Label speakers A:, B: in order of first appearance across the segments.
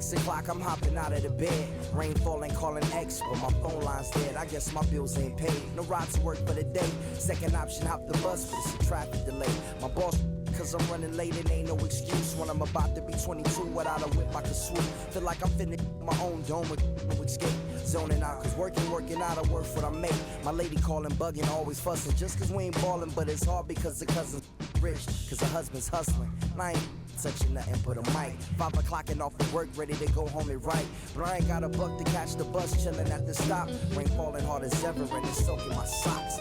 A: 6 o'clock, I'm hopping out of the bed. Rain falling, calling X, but my phone line's dead. I guess my bills ain't paid. No ride to work for the day. Second option, hop the bus, but it's a traffic delay. My boss, cause I'm running late and ain't no excuse. When I'm about to be 22, without a whip I can swoop. Feel like I'm finna my own dome with no escape. Zoning out, cause working out, I work what I make. My lady calling, bugging, always fussing. Just cause we ain't ballin', but it's hard because the cousin's rich. Cause the husband's hustling. And I ain't touching nothing but a mic. 5 o'clock and off of work, ready to go home and write. But I ain't got a buck to catch the bus, chillin' at the stop. Rain falling hard as ever and it's soaking my socks.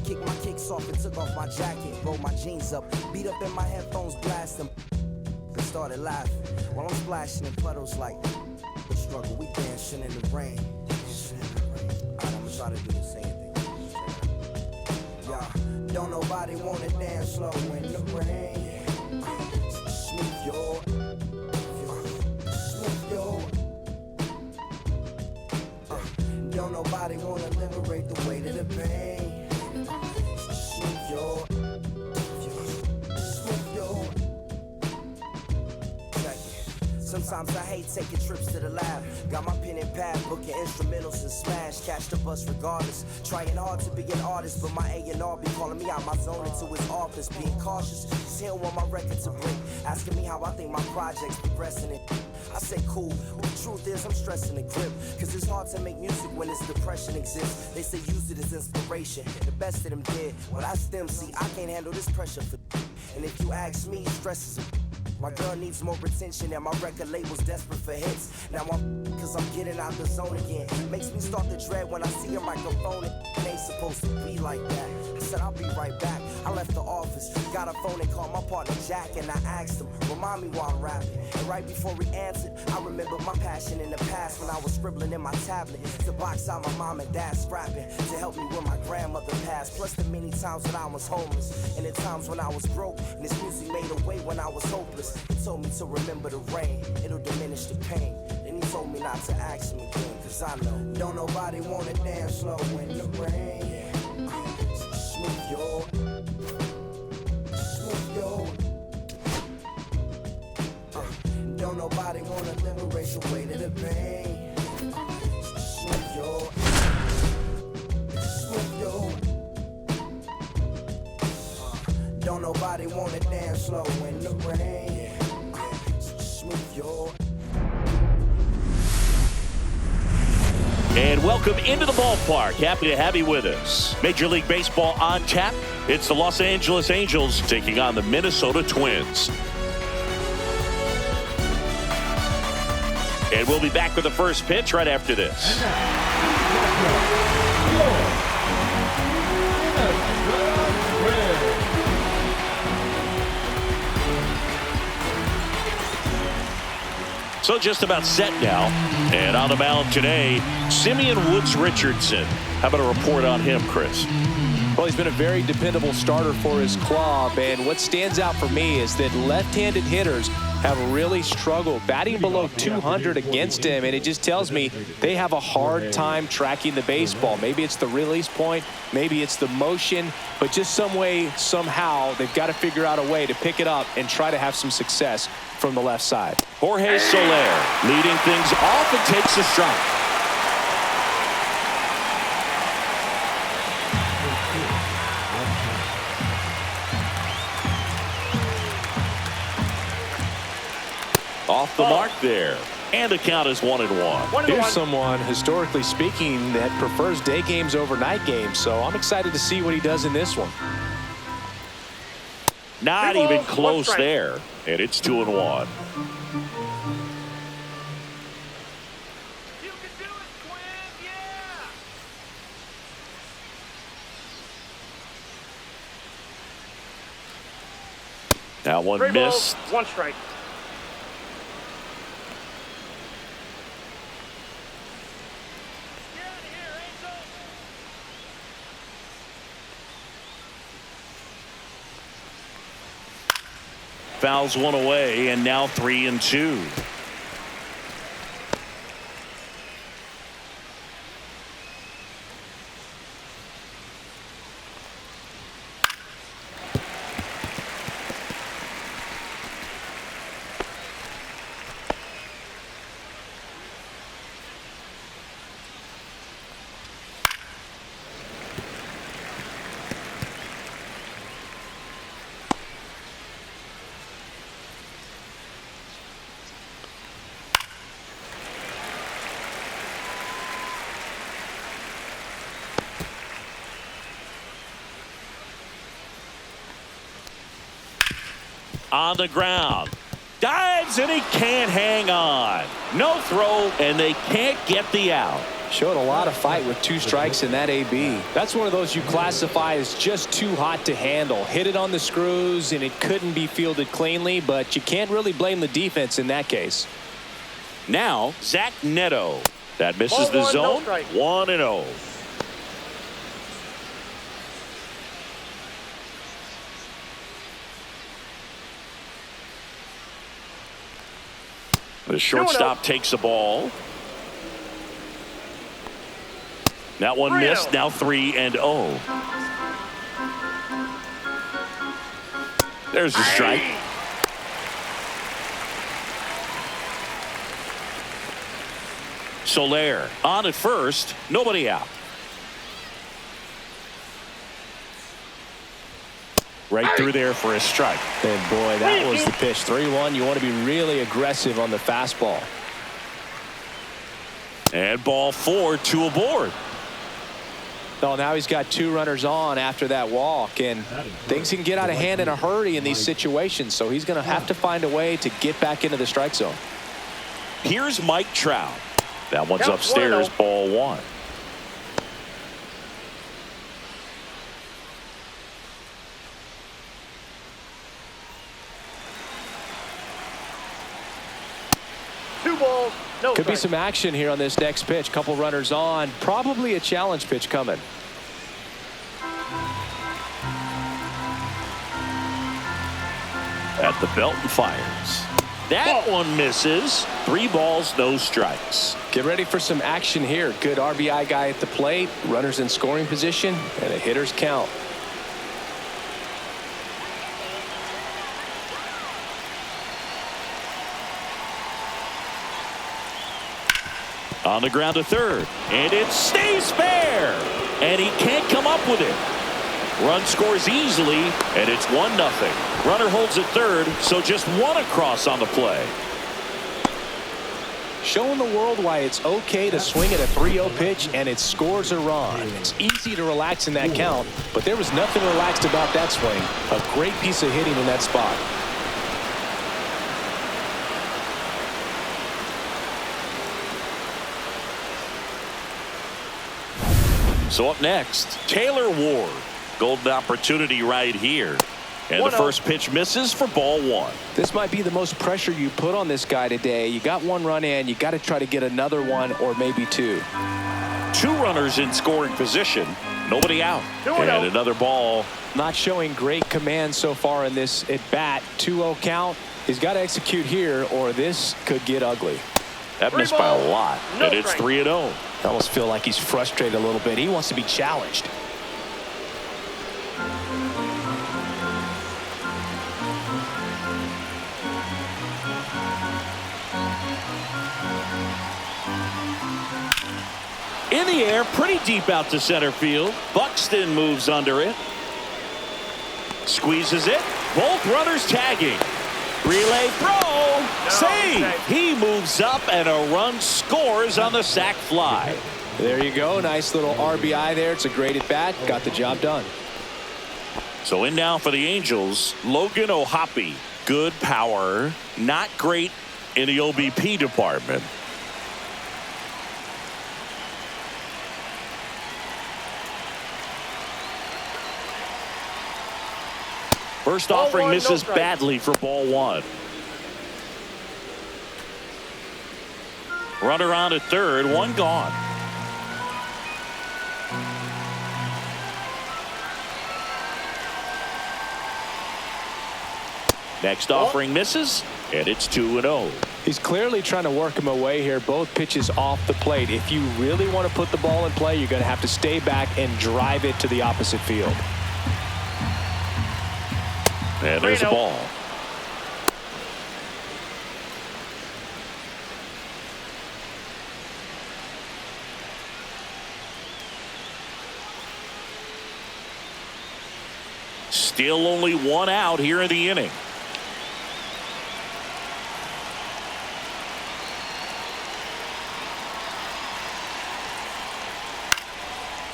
A: Kicked my kicks off and took off my jacket. Rolled my jeans up, beat up in my headphones, blasting. And started laughing while I'm splashing in puddles like the struggle. We dancing in the rain. Alright, I'ma try to do the same thing. Yeah, don't nobody wanna dance slow in the rain. Smooth your, smooth your. Don't nobody wanna liberate the weight of the pain. Smooth your, smooth your. Check it. Sometimes I hate taking trips to the lab. Got my pen and pad, booking instrumentals and smash. Catch the bus regardless. Trying hard to be an artist, but my A&R be calling me out my zone into his office. Being cautious, cause he don't want my record to break. Asking me how I think my project's progressing it. I say cool, but the truth is I'm stressing the grip. Cause it's hard to make music when this depression exists. They say use it as inspiration. The best of them did. Well, that's them, see, I can't handle this pressure for. And if you ask me, stress is a. My girl needs more attention and my record label's desperate for hits. Now cause I'm getting out the zone again. Makes me start to dread when I see a microphone. It ain't supposed to be like that. I said I'll be right back. I left the office, got a phone and called my partner Jack, and I asked him, remind me while I'm rapping. And right before he answered, I remembered my passion in the past when I was scribbling in my tablet to box out my mom and dad's scrapping to help me when my grandmother passed. Plus the many times when I was homeless and the times when I was broke. And this music made a way when I was hopeless. He told me to remember the rain, it'll diminish the pain. Then he told me not to ask him again, cause I know don't nobody wanna dance slow in the rain. Smooth your, smooth your. Don't nobody wanna liberate the weight of the pain. Smooth your, smooth your. Don't nobody wanna dance slow in the rain. Smooth your.
B: And welcome into the ballpark. Happy to have you with us. Major League Baseball on tap. It's the Los Angeles Angels taking on the Minnesota Twins. And we'll be back with the first pitch right after this. So just about set now. And on the mound today, Simeon Richardson. How about a report on him, Chris?
C: Well, he's been a very dependable starter for his club. And what stands out for me is that left-handed hitters have really struggled batting below 200 against him. And it just tells me they have a hard time tracking the baseball. Maybe it's the release point. Maybe it's the motion. But just some way, somehow, they've got to figure out a way to pick it up and try to have some success from the left side.
B: Jorge Soler leading things off and takes a strike. Off the mark there. And the count is 1-1.
C: Here's someone, historically speaking, that prefers day games over night games. So I'm excited to see what he does in this one.
B: Not even close there. And it's 2-1.
D: You can do it, Quinn. Yeah.
B: Now one missed.
D: 1 strike.
B: Fouls one away, and now 3-2. On the ground. Dives and he can't hang on. No throw and they can't get the out.
C: Showed a lot of fight with 2 strikes in that AB. That's one of those you classify as just too hot to handle. Hit it on the screws and it couldn't be fielded cleanly, but you can't really blame the defense in that case.
B: Now Zach Neto. That misses the zone. 1-0. The shortstop takes the ball. That one missed. Now 3-0. There's the strike. Soler on at first. Nobody out. Right through there for a strike.
C: And boy, that was the pitch. 3-1. You want to be really aggressive on the fastball.
B: And ball 4, 2 aboard.
C: Oh, now he's got 2 runners on after that walk, and things can get out of hand in a hurry in these situations, so he's going to have to find a way to get back into the strike zone.
B: Here's Mike Trout. That one's upstairs, ball 1.
C: Could be some action here on this next pitch. Couple runners on. Probably a challenge pitch coming.
B: At the belt and fires. That one misses. 3 balls, no strikes.
C: Get ready for some action here. Good RBI guy at the plate. Runners in scoring position. And a hitter's count.
B: On the ground to third. And it stays fair. And he can't come up with it. Run scores easily. And it's 1-0. Runner holds at third. So just 1 across on the play.
C: Showing the world why it's okay to swing at a 3-0 pitch and it scores a run. It's easy to relax in that count. But there was nothing relaxed about that swing. A great piece of hitting in that spot.
B: So up next, Taylor Ward. Golden opportunity right here. And the first pitch misses for ball 1.
C: This might be the most pressure you put on this guy today. You got 1 run in. You got to try to get another 1 or maybe 2.
B: 2 runners in scoring position. Nobody out. And another ball.
C: Not showing great command so far in this at bat. 2-0 count. He's got to execute here or this could get ugly.
B: That missed by a lot. And it's 3-0.
C: I almost feel like he's frustrated a little bit. He wants to be challenged.
B: In the air, pretty deep out to center field. Buxton moves under it. Squeezes it. Both runners tagging. Relay throw. Save. He moves up and a run scores on the sac fly.
C: There you go. Nice little RBI there. It's a great at bat. Got the job done.
B: So in now for the Angels, Logan O'Hoppe. Good power. Not great in the OBP department. First offering misses badly for ball 1. Runner on at third, 1 gone. Next offering misses, and it's 2-0.
C: He's clearly trying to work him away here. Both pitches off the plate. If you really want to put the ball in play, you're going to have to stay back and drive it to the opposite field.
B: And there's a ball. Still only 1 out here in the inning.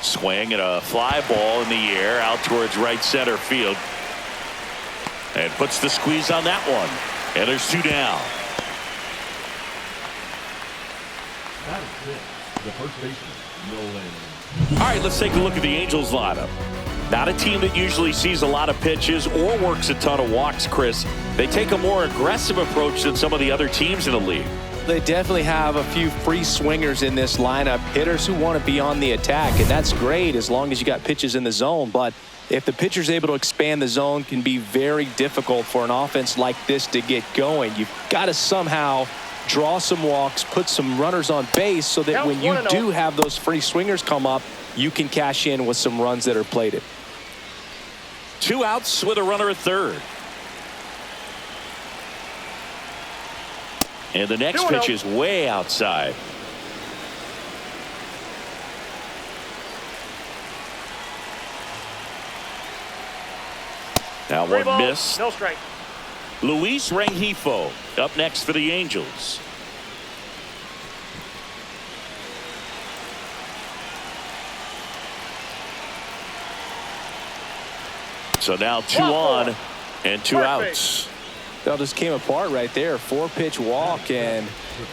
B: Swing and a fly ball in the air out towards right center field. And puts the squeeze on that one. And there's 2 down.
E: The first baseman, Nolan.
B: All right, let's take a look at the Angels lineup. Not a team that usually sees a lot of pitches or works a ton of walks, Chris. They take a more aggressive approach than some of the other teams in the league.
C: They definitely have a few free swingers in this lineup, hitters who want to be on the attack, and that's great as long as you got pitches in the zone. But if the pitcher's able to expand the zone, it can be very difficult for an offense like this to get going. You've got to somehow draw some walks, put some runners on base so that when you do have those free swingers come up, you can cash in with some runs that are plated.
B: 2 outs with a runner at third. And the next pitch is way outside. That one missed.
D: No strike.
B: Luis Rengifo up next for the Angels. So now 2 on and 2 outs.
C: That just came apart right there. 4-pitch walk, and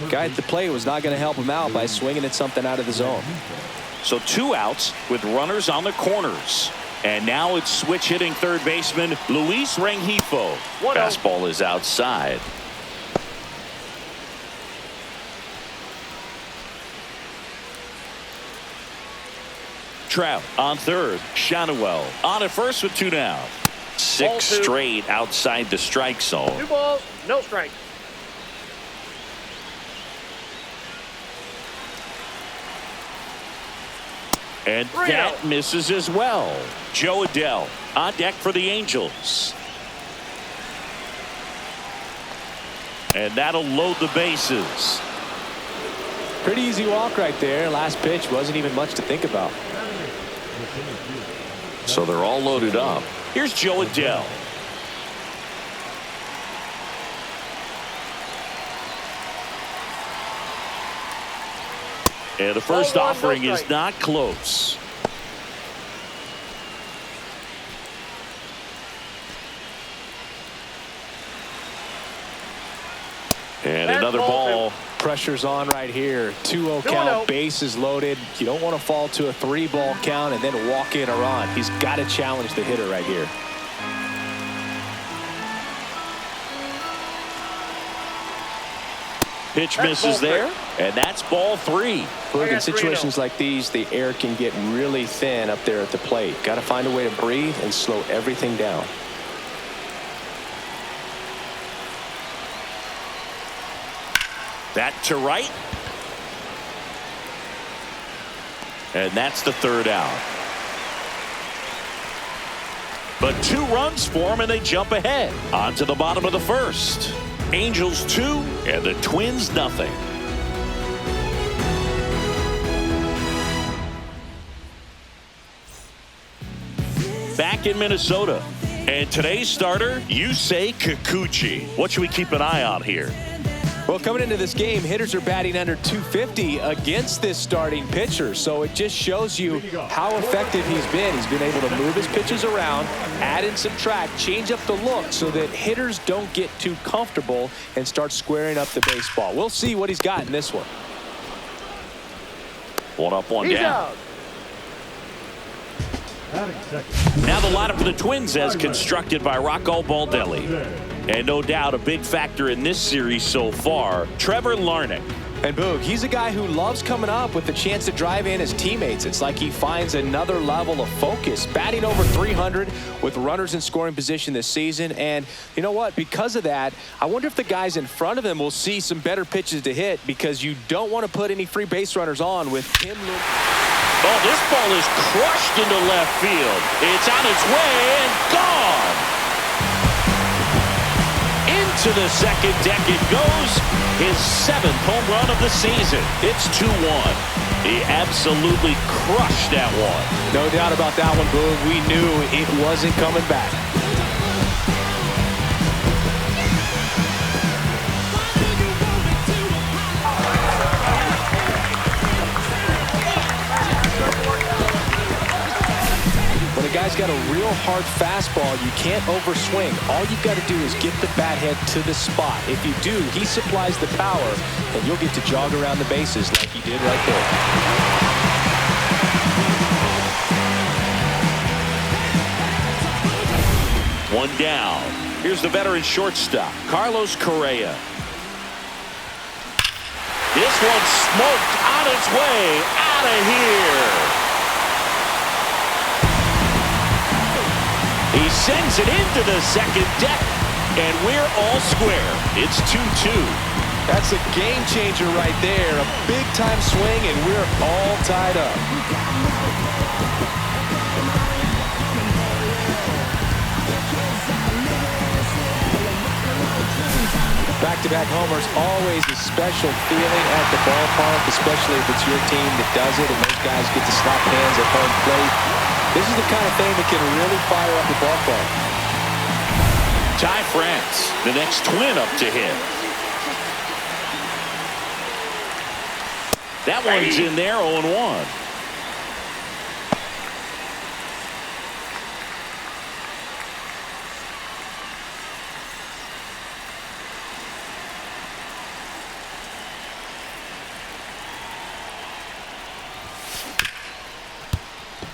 C: guy at the plate was not going to help him out by swinging at something out of the zone.
B: So 2 outs with runners on the corners. And now it's switch hitting third baseman Luis Rengifo. Fastball is outside. Trout on third. Shanuel on at first with 2 down. 6 straight outside the strike zone.
D: 2 balls, no strike.
B: And that misses as well. Joe Adell on deck for the Angels. And that'll load the bases.
C: Pretty easy walk right there. Last pitch wasn't even much to think about.
B: So they're all loaded up. Here's Joe Adell. And the first offering is not close. And another ball.
C: Pressure's on right here. 2-0 count, bases loaded. You don't want to fall to a 3-ball count and then walk in a run. He's got to challenge the hitter right here.
B: Pitch misses there, and that's ball 3.
C: Look, in situations like these, the air can get really thin up there at the plate. Got to find a way to breathe and slow everything down.
B: That to right. And that's the 3rd out. But 2 runs for them, and they jump ahead. On to the bottom of the 1st. Angels 2 and the Twins nothing. Back in Minnesota. And today's starter, Yusei Kikuchi. What should we keep an eye on here?
C: Well, coming into this game, hitters are batting under 250 against this starting pitcher. So it just shows you how effective he's been. He's been able to move his pitches around, add and subtract, change up the look so that hitters don't get too comfortable and start squaring up the baseball. We'll see what he's got in this one.
B: 1 up, 1 down. Now the lineup for the Twins as constructed by Rocco Baldelli. And no doubt a big factor in this series so far, Trevor Larnach.
C: And Boog, he's a guy who loves coming up with the chance to drive in his teammates. It's like he finds another level of focus. Batting over 300 with runners in scoring position this season. And you know what? Because of that, I wonder if the guys in front of him will see some better pitches to hit, because you don't want to put any free base runners on with him.
B: Oh, this ball is crushed into left field. It's on its way and gone. Into the second deck it goes. His 7th home run of the season. It's 2-1. He absolutely crushed that one.
C: No doubt about that one, Boog. We knew it wasn't coming back. When a guy's got a real hard fastball. You can't overswing. All you've got to do is get the bat head to the spot. If you do, he supplies the power, and you'll get to jog around the bases like he did right there.
B: One down. Here's the veteran shortstop, Carlos Correa. This one smoked on its way out of here. He sends it into the second deck, and we're all square. It's 2-2.
C: That's a game changer right there. A big-time swing, and we're all tied up. Back-to-back homers, always a special feeling at the ballpark, especially if it's your team that does it, and those guys get to slap hands at home plate. This is the kind of thing that can really fire up the ballpark.
B: Ty France, the next twin up to hit. That one's in there, 0-1.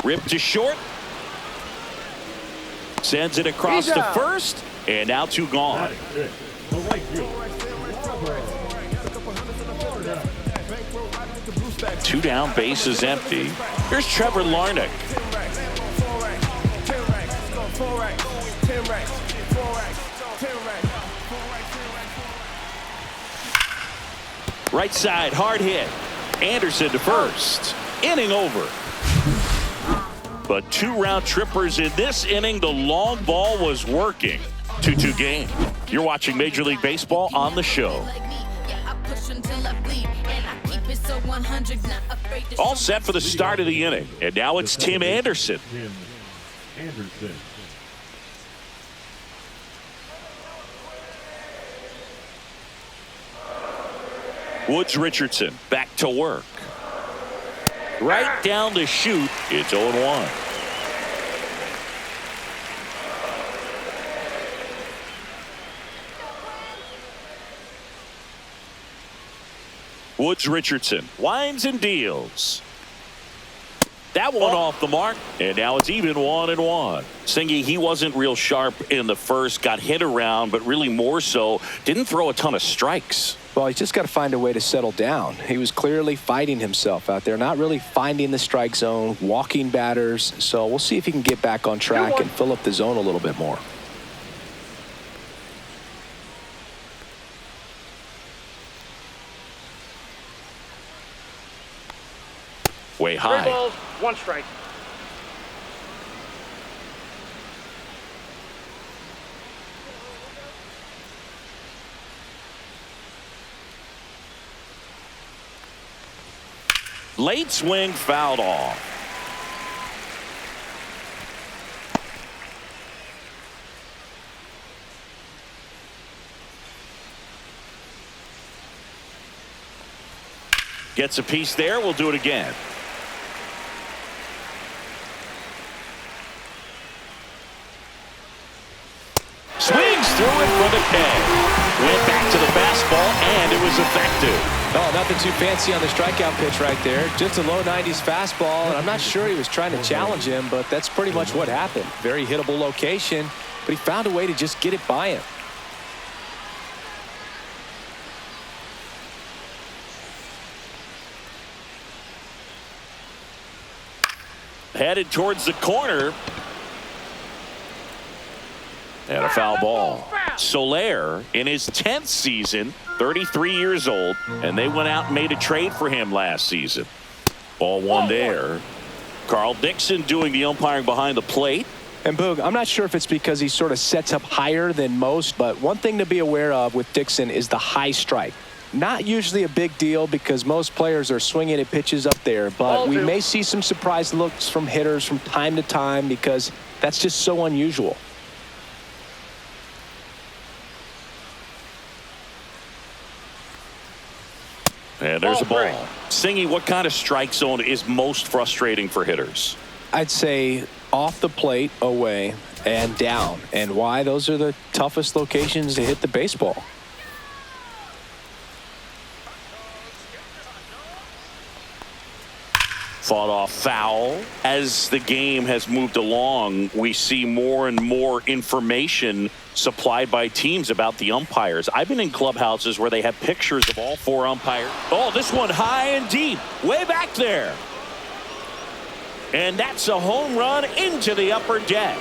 B: Ripped to short. Sends it across to first. And now two gone. Two down, bases empty. Here's Trevor Larnach. Right side, hard hit. Anderson to first. Inning over. But two round trippers in this inning. The long ball was working. 2-2 game. You're watching Major League Baseball on the show. All set for the start of the inning. And now it's Tim Anderson. Woods Richardson back to work. Right down the chute. It's 0-1. Woods Richardson winds and deals. That one off the mark, and now it's even 1-1. Singy, he wasn't real sharp in the first, got hit around, but really more so, didn't throw a ton of strikes.
C: Well, he's just got to find a way to settle down. He was clearly fighting himself out there, not really finding the strike zone, walking batters. So we'll see if he can get back on track and fill up the zone a little bit more.
B: Way high.
D: 3 balls, 1 strike.
B: Late swing fouled off. Gets a piece there. We'll do it again. Swings through it for the K. Went back to the fastball, and it was effective.
C: Oh, nothing too fancy on the strikeout pitch right there. Just a low 90s fastball, and I'm not sure he was trying to challenge him, but that's pretty much what happened. Very hittable location, but he found a way to just get it by him.
B: Headed towards the corner. And a foul ball. Soler in his 10th season, 33 years old, and they went out and made a trade for him last season. Ball one there. Carl Dixon doing the umpiring behind the plate.
C: And Boog, I'm not sure if it's because he sort of sets up higher than most, but one thing to be aware of with Dixon is the high strike. Not usually a big deal because most players are swinging at pitches up there, but we may see some surprise looks from hitters from time to time because that's just so unusual.
B: And there's a ball. Singy, what kind of strike zone is most frustrating for hitters?
C: I'd say off the plate, away, and down. And why? Those are the toughest locations to hit the baseball.
B: Fought off foul. As the game has moved along, we see more and more information supplied by teams about the umpires. I've been in clubhouses where they have pictures of all 4 umpires. Oh, this one high and deep, way back there. And that's a home run into the upper deck.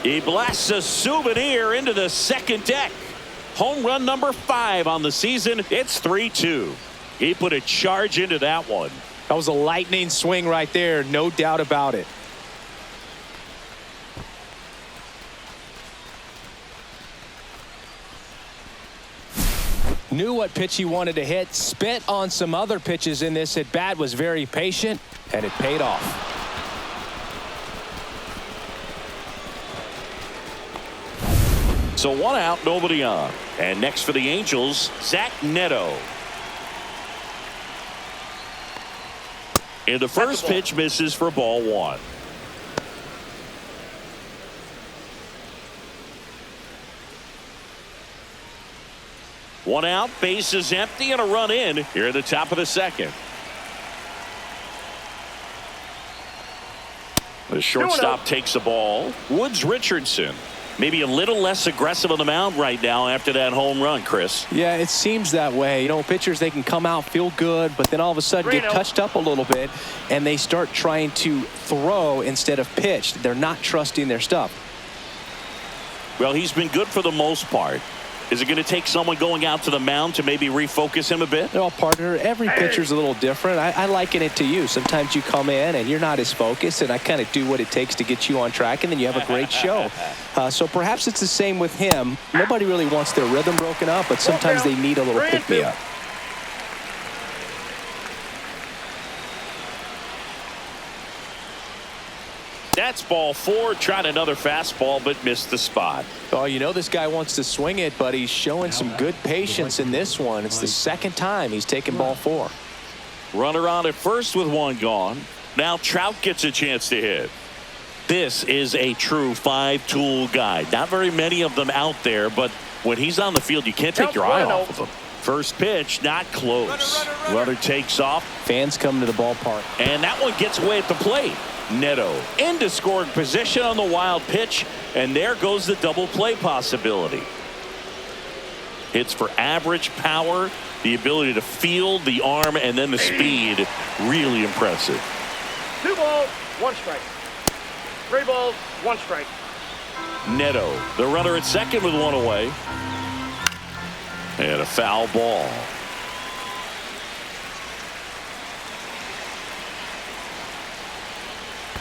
B: He blasts a souvenir into the second deck. Home run number 5 on the season. It's 3-2. He put a charge into that one.
C: That was a lightning swing right there, no doubt about it. Knew what pitch he wanted to hit, spit on some other pitches in this at bat, was very patient, and it paid off.
B: So 1 out, nobody on. And next for the Angels, Zach Neto. And the first pitch misses for ball 1. One out, base is empty, and a run in here at the top of the second. The shortstop takes the ball. Woods Richardson. Maybe a little less aggressive on the mound right now after that home run, Chris.
C: Yeah, it seems that way. You know, pitchers, they can come out, feel good, but then all of a sudden get touched up a little bit, and they start trying to throw instead of pitch. They're not trusting their stuff.
B: Well, he's been good for the most part. Is it going to take someone going out to the mound to maybe refocus him a bit?
C: Well, partner, every pitcher's a little different. I liken it to you. Sometimes you come in and you're not as focused, and I kind of do what it takes to get you on track, and then you have a great show. So perhaps it's the same with him. Nobody really wants their rhythm broken up, but sometimes they need a little pick-me-up.
B: That's ball 4. Tried another fastball, but missed the spot.
C: Oh, you know this guy wants to swing it, but he's showing some good patience in this one. It's the second time he's taken ball 4.
B: Runner on at first with 1 gone. Now Trout gets a chance to hit. This is a true 5-tool guy. Not very many of them out there, but when he's on the field, you can't take your eye off of him. First pitch, not close. Runner takes off.
C: Fans come to the ballpark.
B: And that one gets away at the plate. Neto into scoring position on the wild pitch, and there goes the double play possibility. Hits for average power, the ability to field, the arm, and then the speed. Really impressive.
D: 2 balls, 1 strike. 3 balls, 1 strike.
B: Neto, the runner at second with 1 away. And a foul ball.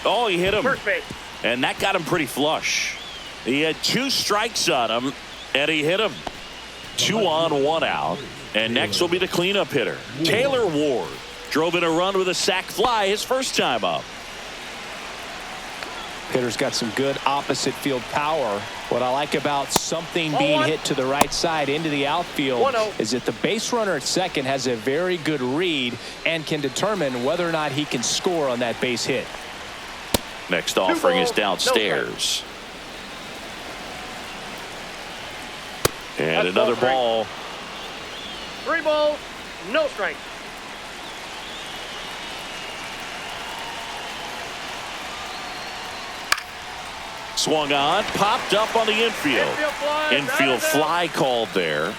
B: Oh, he hit him.
D: First base.
B: And that got him pretty flush. He had 2 strikes on him, and he hit him. 2 on, 1 out. And next will be the cleanup hitter, Taylor Ward. Drove in a run with a sac fly his first time up.
C: Hitter's got some good opposite field power. What I like about something being hit to the right side into the outfield is that the base runner at second has a very good read and can determine whether or not he can score on that base hit.
B: Next offering is downstairs. And another ball.
D: 3 balls, no strike.
B: Swung on, popped up on the infield. Infield fly called there.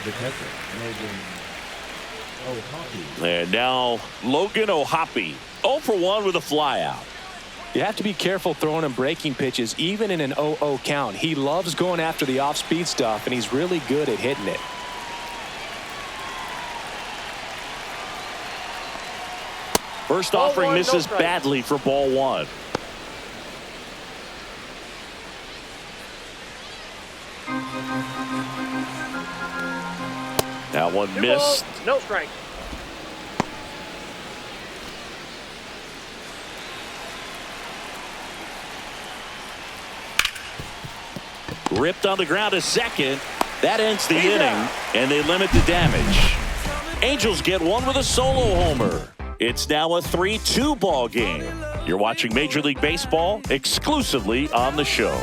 E: The catcher,
B: And now Logan Ohapi, 0 for 1 with a fly out.
C: You have to be careful throwing him breaking pitches, even in an 0-0 count. He loves going after the off-speed stuff, and he's really good at hitting it.
B: First offering misses badly for ball 1. That one missed.
D: No strike.
B: Ripped on the ground to second. That ends the inning, and they limit the damage. Angels get one with a solo homer. It's now a 3-2 ball game. You're watching Major League Baseball exclusively on the show.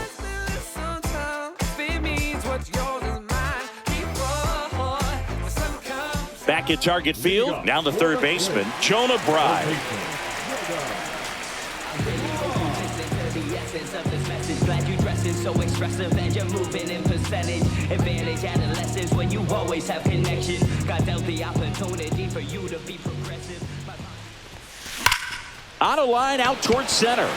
B: Back at Target Field, now the third baseman, Jonah Bride.
F: So expressive and you're moving in percentage. Advantage adolescence when you always have connection. God dealt the opportunity for you to be progressive.
B: On a line out towards center.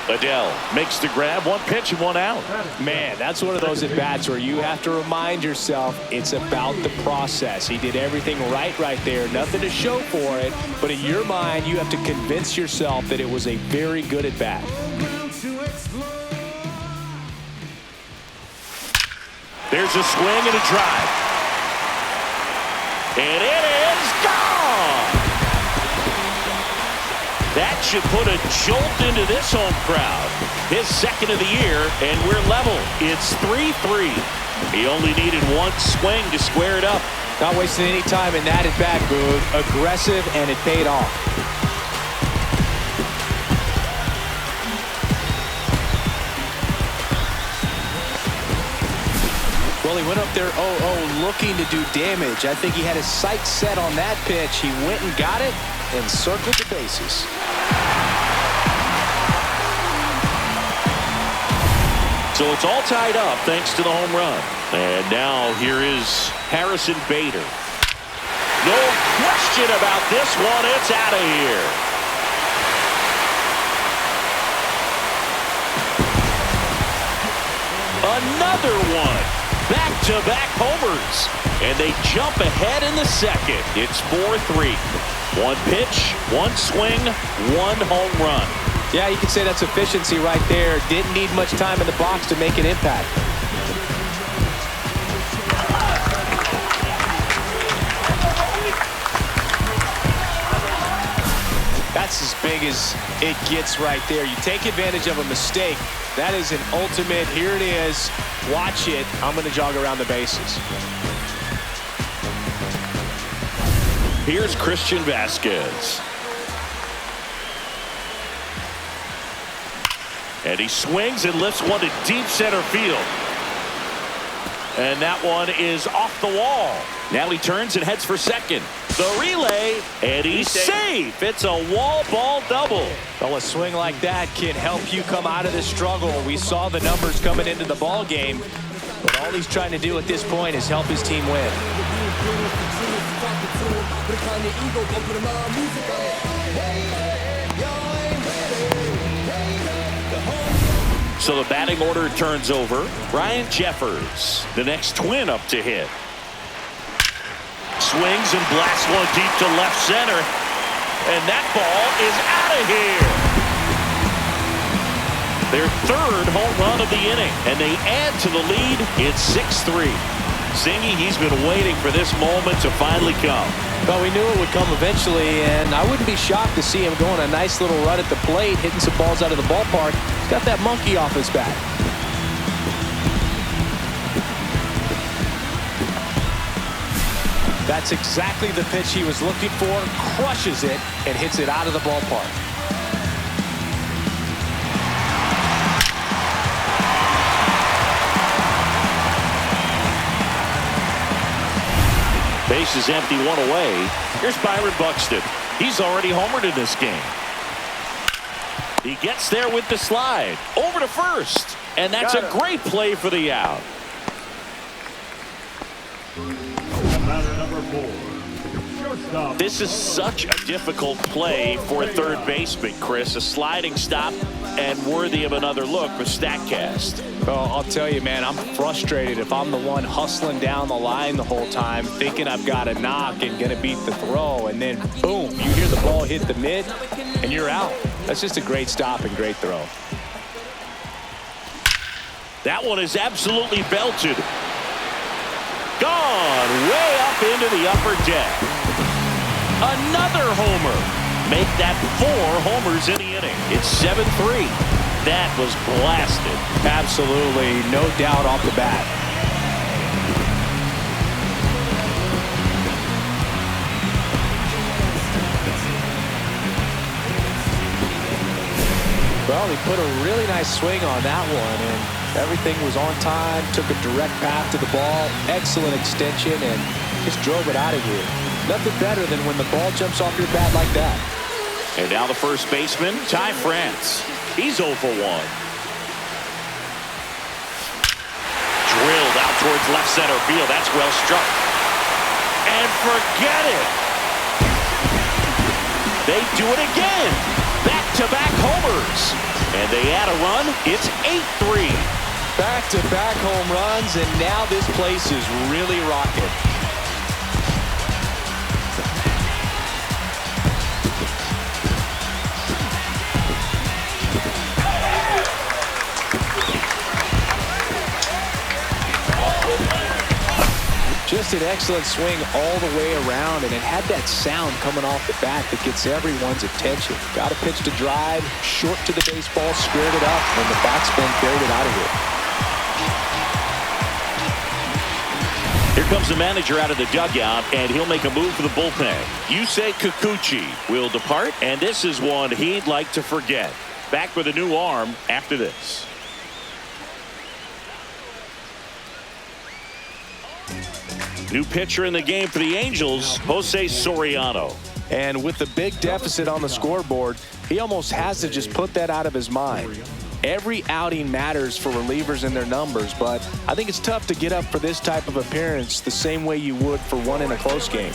B: Adele makes the grab, one pitch and one out.
C: Man, that's one of those at-bats where you have to remind yourself it's about the process. He did everything right there. Nothing to show for it, but in your mind, you have to convince yourself that it was a very good at-bat.
B: There's a swing and a drive. And it is gone! That should put a jolt into this home crowd. His second of the year, and we're level. It's 3-3. He only needed one swing to square it up.
C: Not wasting any time in that at-bat, Boog. Aggressive, and it paid off. Well, he went up there 0-0 looking to do damage. I think he had his sights set on that pitch. He went and got it and circled the bases.
B: So it's all tied up thanks to the home run. And now here is Harrison Bader. No question about this one. It's out of here. Another one. Back-to-back homers. And they jump ahead in the second. It's 4-3. One pitch, one swing, one home run.
C: Yeah, you can say that's efficiency right there. Didn't need much time in the box to make an impact. That's as big as it gets right there. You take advantage of a mistake. That is an ultimate. Here it is. Watch it. I'm going to jog around the bases.
B: Here's Christian Vasquez. And he swings and lifts one to deep center field. And that one is off the wall. Now he turns and heads for second. The relay, and he's safe. It's a wall ball double.
C: Well, a swing like that can help you come out of this struggle. We saw the numbers coming into the ball game, but all he's trying to do at this point is help his team win.
B: So the batting order turns over. Ryan Jeffers, the next twin up to hit. Swings and blasts one deep to left center. And that ball is out of here. Their third home run of the inning. And they add to the lead. It's 6-3. Zingy, he's been waiting for this moment to finally come.
C: Well, we knew it would come eventually, and I wouldn't be shocked to see him go on a nice little run at the plate, hitting some balls out of the ballpark. He's got that monkey off his back. That's exactly the pitch he was looking for. Crushes it and hits it out of the ballpark.
B: Base is empty, one away. Here's Byron Buxton. He's already homered in this game. He gets there with the slide. Over to first. And that's a great play for the out.
E: Batter number 4, shortstop.
B: This is such a difficult play for a third baseman, Chris. A sliding stop and worthy of another look with StatCast.
C: Well, I'll tell you, man, I'm frustrated if I'm the one hustling down the line the whole time, thinking I've got a knock and going to beat the throw, and then, boom, you hear the ball hit the mid, and you're out. That's just a great stop and great throw.
B: That one is absolutely belted. Gone way up into the upper deck. Another homer. Make that 4 homers in the inning. It's 7-3. That was blasted.
C: Absolutely, no doubt off the bat. Well, he put a really nice swing on that one, and everything was on time, took a direct path to the ball, excellent extension, and just drove it out of here. Nothing better than when the ball jumps off your bat like that.
B: And now the first baseman, Ty France. He's 0 for 1. Drilled out towards left center field. That's well struck. And forget it. They do it again. Back-to-back homers. And they add a run. It's 8-3.
C: Back-to-back home runs, and now this place is really rocking. Just an excellent swing all the way around, and it had that sound coming off the bat that gets everyone's attention. Got a pitch to drive, short to the baseball, squared it up, and the batsman carried it out of here.
B: Here comes the manager out of the dugout, and he'll make a move for the bullpen. Yusei Kikuchi will depart, and this is one he'd like to forget. Back with a new arm after this. New pitcher in the game for the Angels, Jose Soriano.
C: And with the big deficit on the scoreboard, he almost has to just put that out of his mind. Every outing matters for relievers and their numbers, but I think it's tough to get up for this type of appearance the same way you would for one in a close game.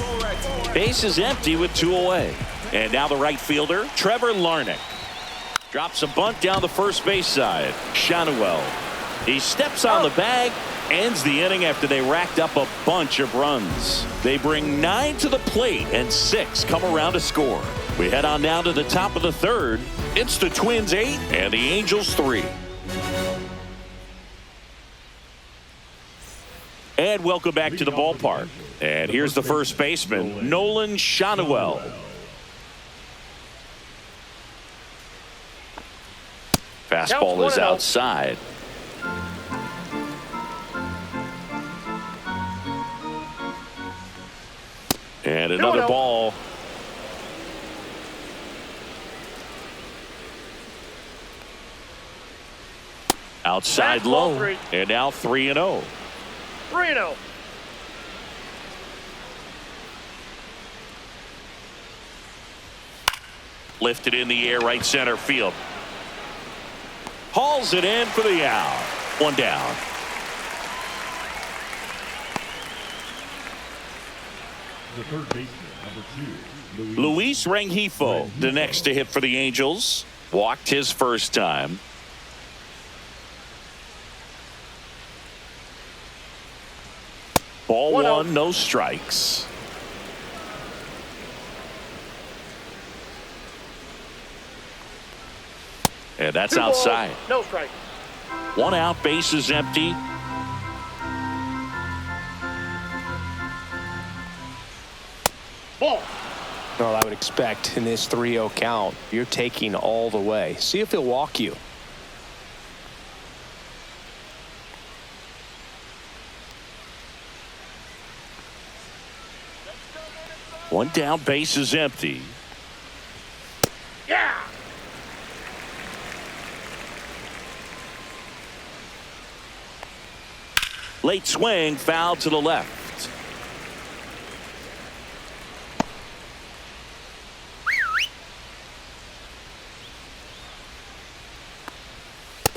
B: Base is empty with 2 away. And now the right fielder, Trevor Larnach. Drops a bunt down the first base side. Shanuel. He steps on the bag. Ends the inning after they racked up a bunch of runs. They bring 9 to the plate and 6 come around to score. We head on down to the top of the third. It's the Twins 8 and the Angels 3. And welcome back to the ballpark. And here's the first baseman, Nolan Shanuel. Fastball is outside. And another ball. Outside low. And now 3-0.
D: 3-0.
B: Lifted in the air, right center field. Hauls it in for the out. 1 down.
E: The third baseman, number 2,
B: Luis Rengifo, the next to hit for the Angels. Walked his first time. Ball 1, no strikes. And that's
D: 2 balls,
B: outside.
D: no strike.
B: 1 out, base is empty.
D: Ball.
C: Well, I would expect in this 3-0 count, you're taking all the way. See if he'll walk you.
B: One down, base is empty.
D: Yeah.
B: Late swing, foul to the left.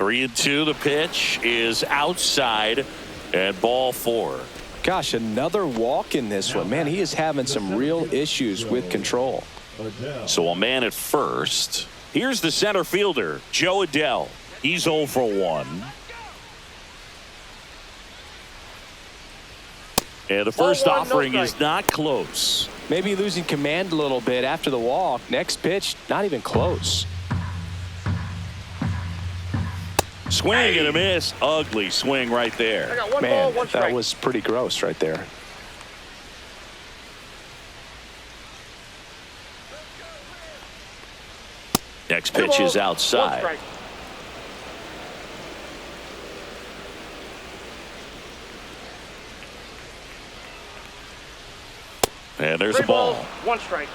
B: Three and 2. The pitch is outside, and ball 4.
C: Gosh, another walk in this one. Man, he is having some real issues with control.
B: So a man at first. Here's the center fielder, Joe Adell. He's 0 for 1. And the first offering is not close.
C: Maybe losing command a little bit after the walk. Next pitch, not even close.
B: Swing and a miss. Ugly swing right there.
D: I got 1
C: Man,
D: ball, 1 strike.
C: that was pretty gross right there.
B: Next pitch is outside.
D: 1 strike.
B: And there's
D: 3
B: a ball.
D: balls, 1 strike.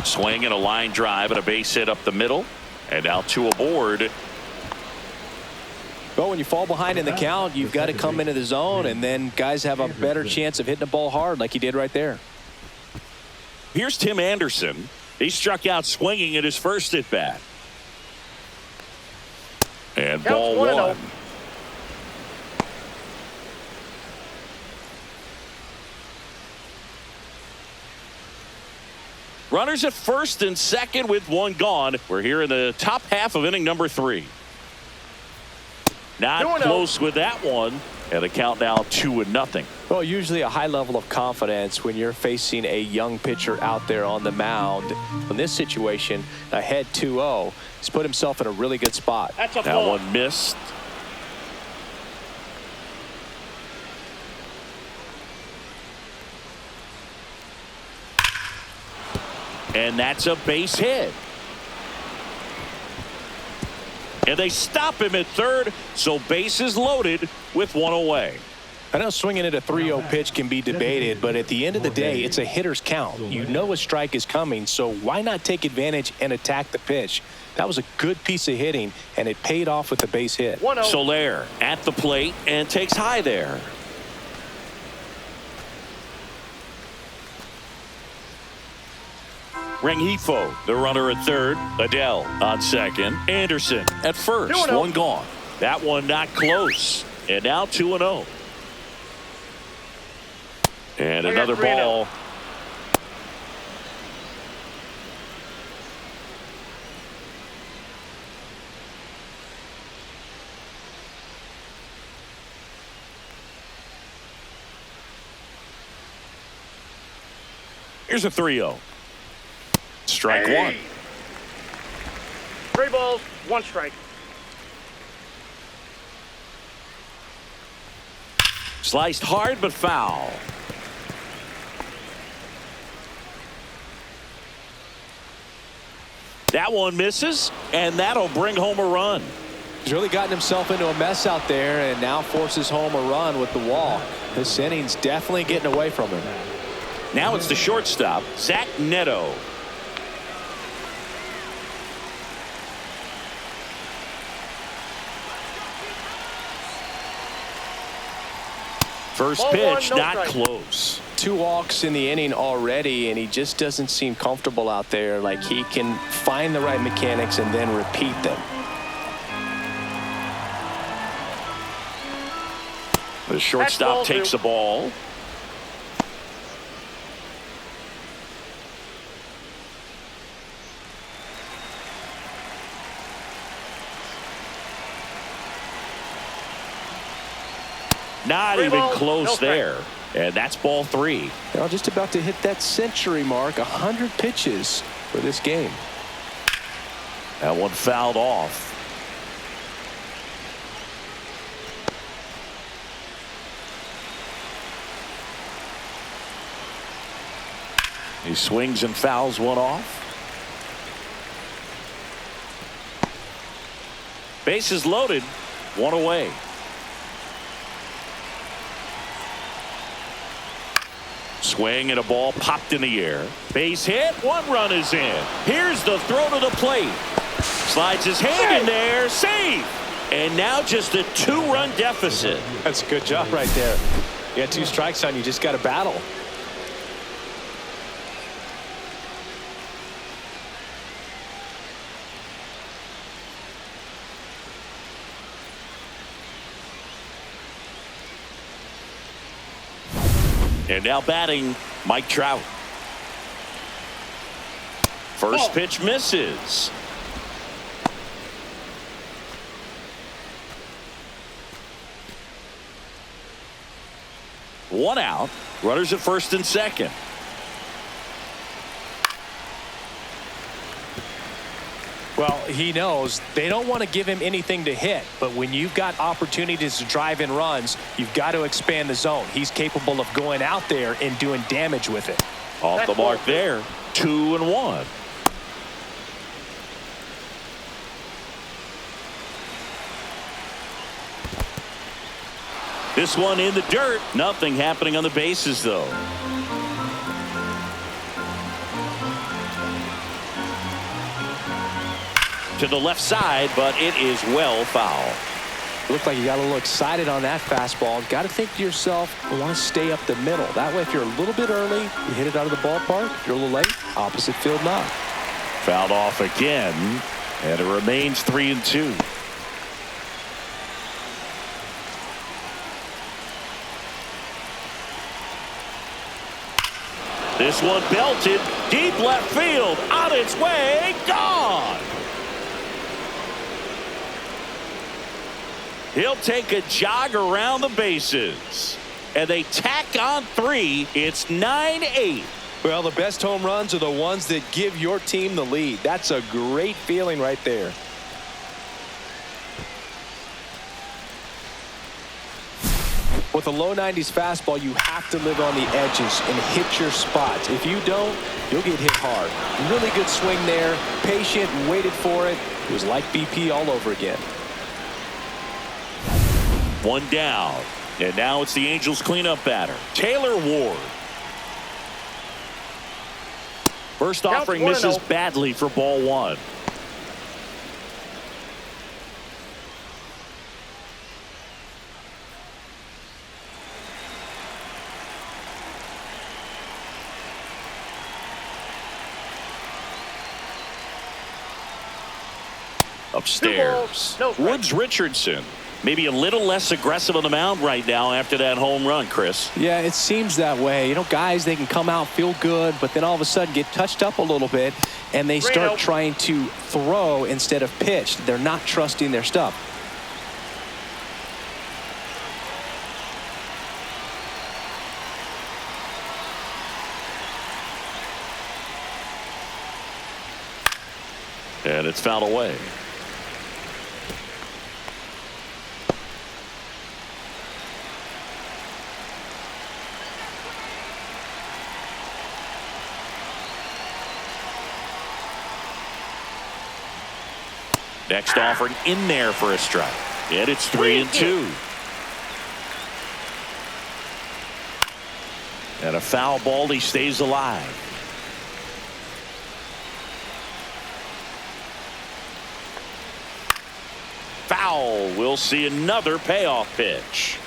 B: Swing and a line drive and a base hit up the middle. And now 2 aboard.
C: Well, when you fall behind in the count, you've got to come into the zone, and then guys have a better chance of hitting the ball hard like he did right there.
B: Here's Tim Anderson. He struck out swinging at his first at bat. And ball 1. Runners at first and second with 1 gone. We're here in the top half of inning number 3. Not close with that one. And the count now 2-0.
C: Well, usually a high level of confidence when you're facing a young pitcher out there on the mound. In this situation, ahead 2-0, he's put himself in a really good spot.
D: That's a
B: that
D: ball.
B: One missed. And that's a base hit. And they stop him at third, so bases loaded with 1 away.
C: I know swinging at a 3-0 pitch can be debated, but at the end of the day, it's a hitter's count. You know a strike is coming, so why not take advantage and attack the pitch? That was a good piece of hitting, and it paid off with the base hit.
B: Soler at the plate and takes high there. Rengifo, the runner at third. Adele on second. Anderson at first. 1 gone. That one not close. And now 2-0. And another ball. Here's a 3-0. Strike 1.
D: 3 balls, 1 strike.
B: Sliced hard but foul. That one misses, and that'll bring home a run.
C: He's really gotten himself into a mess out there and now forces home a run with the walk. This inning's definitely getting away from him.
B: Now it's the shortstop, Zach Neto. First pitch, not close.
C: 2 walks in the inning already, and he just doesn't seem comfortable out there. Like he can find the right mechanics and then repeat them.
B: The shortstop takes the ball. Not even close there. And that's ball 3.
C: Now just about to hit that century mark. 100 pitches for this game.
B: That one fouled off. He swings and fouls one off. Bases loaded. 1 away. Swing and a ball popped in the air. Base hit. 1 run is in. Here's the throw to the plate. Slides his hand in there. Save. And now just a 2-run deficit.
C: That's a good job right there. You got 2 strikes on you. Just got to battle.
B: And now batting, Mike Trout. First pitch misses. One out. Runners at first and second.
C: Well, he knows they don't want to give him anything to hit, but when you've got opportunities to drive in runs, you've got to expand the zone. He's capable of going out there and doing damage with it.
B: Off the mark there. 2-1. This one in the dirt. Nothing happening on the bases, though. to the left side, but it is well foul.
C: Looked like you got a little excited on that fastball. Got to think to yourself, I want to stay up the middle. That way, if you're a little bit early, you hit it out of the ballpark. If you're a little late, opposite field knock.
B: Fouled off again, and it remains 3-2. This one belted deep left field, on its way, gone. He'll take a jog around the bases, and they tack on 3. It's 9-8.
C: Well, the best home runs are the ones that give your team the lead. That's a great feeling right there. With a low 90s fastball, you have to live on the edges and hit your spots. If you don't, you'll get hit hard. Really good swing there. Patient, waited for it. It was like BP all over again.
B: One down, and now it's the Angels cleanup batter, Taylor Ward. First offering misses badly for ball 1. Upstairs, Woods Richardson. Maybe a little less aggressive on the mound right now after that home run, Chris.
C: Yeah, it seems that way. You know, guys, they can come out, feel good, but then all of a sudden get touched up a little bit, and they start trying to throw instead of pitch. They're not trusting their stuff.
B: And it's fouled away. Next offering in there for a strike. And it's 3-2. And a foul ball. He stays alive. Foul. We'll see another payoff pitch.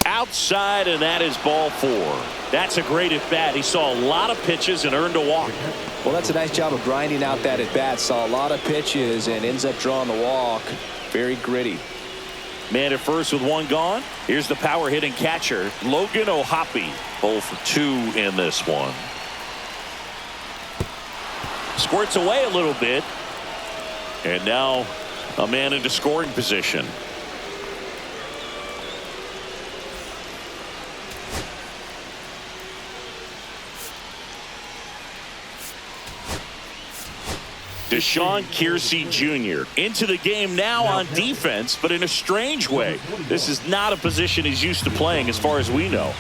B: Outside, and that is ball 4. That's a great at bat. He saw a lot of pitches and earned a walk.
C: Well, that's a nice job of grinding out that at bat. Saw a lot of pitches and ends up drawing the walk. Very gritty.
B: Man at first with 1 gone. Here's the power hitting catcher, Logan O'Hoppe. 0 for 2 in this one. Squirts away a little bit. And now a man into scoring position. Deshaun Keirsey Jr. into the game now on defense, but in a strange way. This is not a position he's used to playing as far as we know.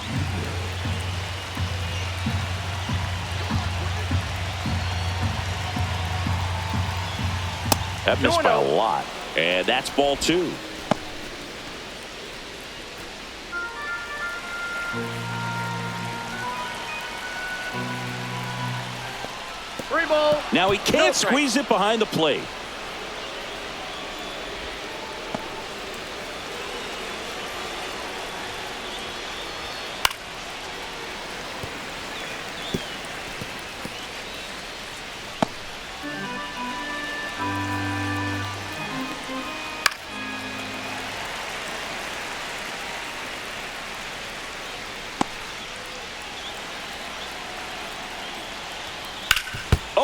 B: That missed by a lot, and that's ball 2. Now he can't squeeze it behind the plate.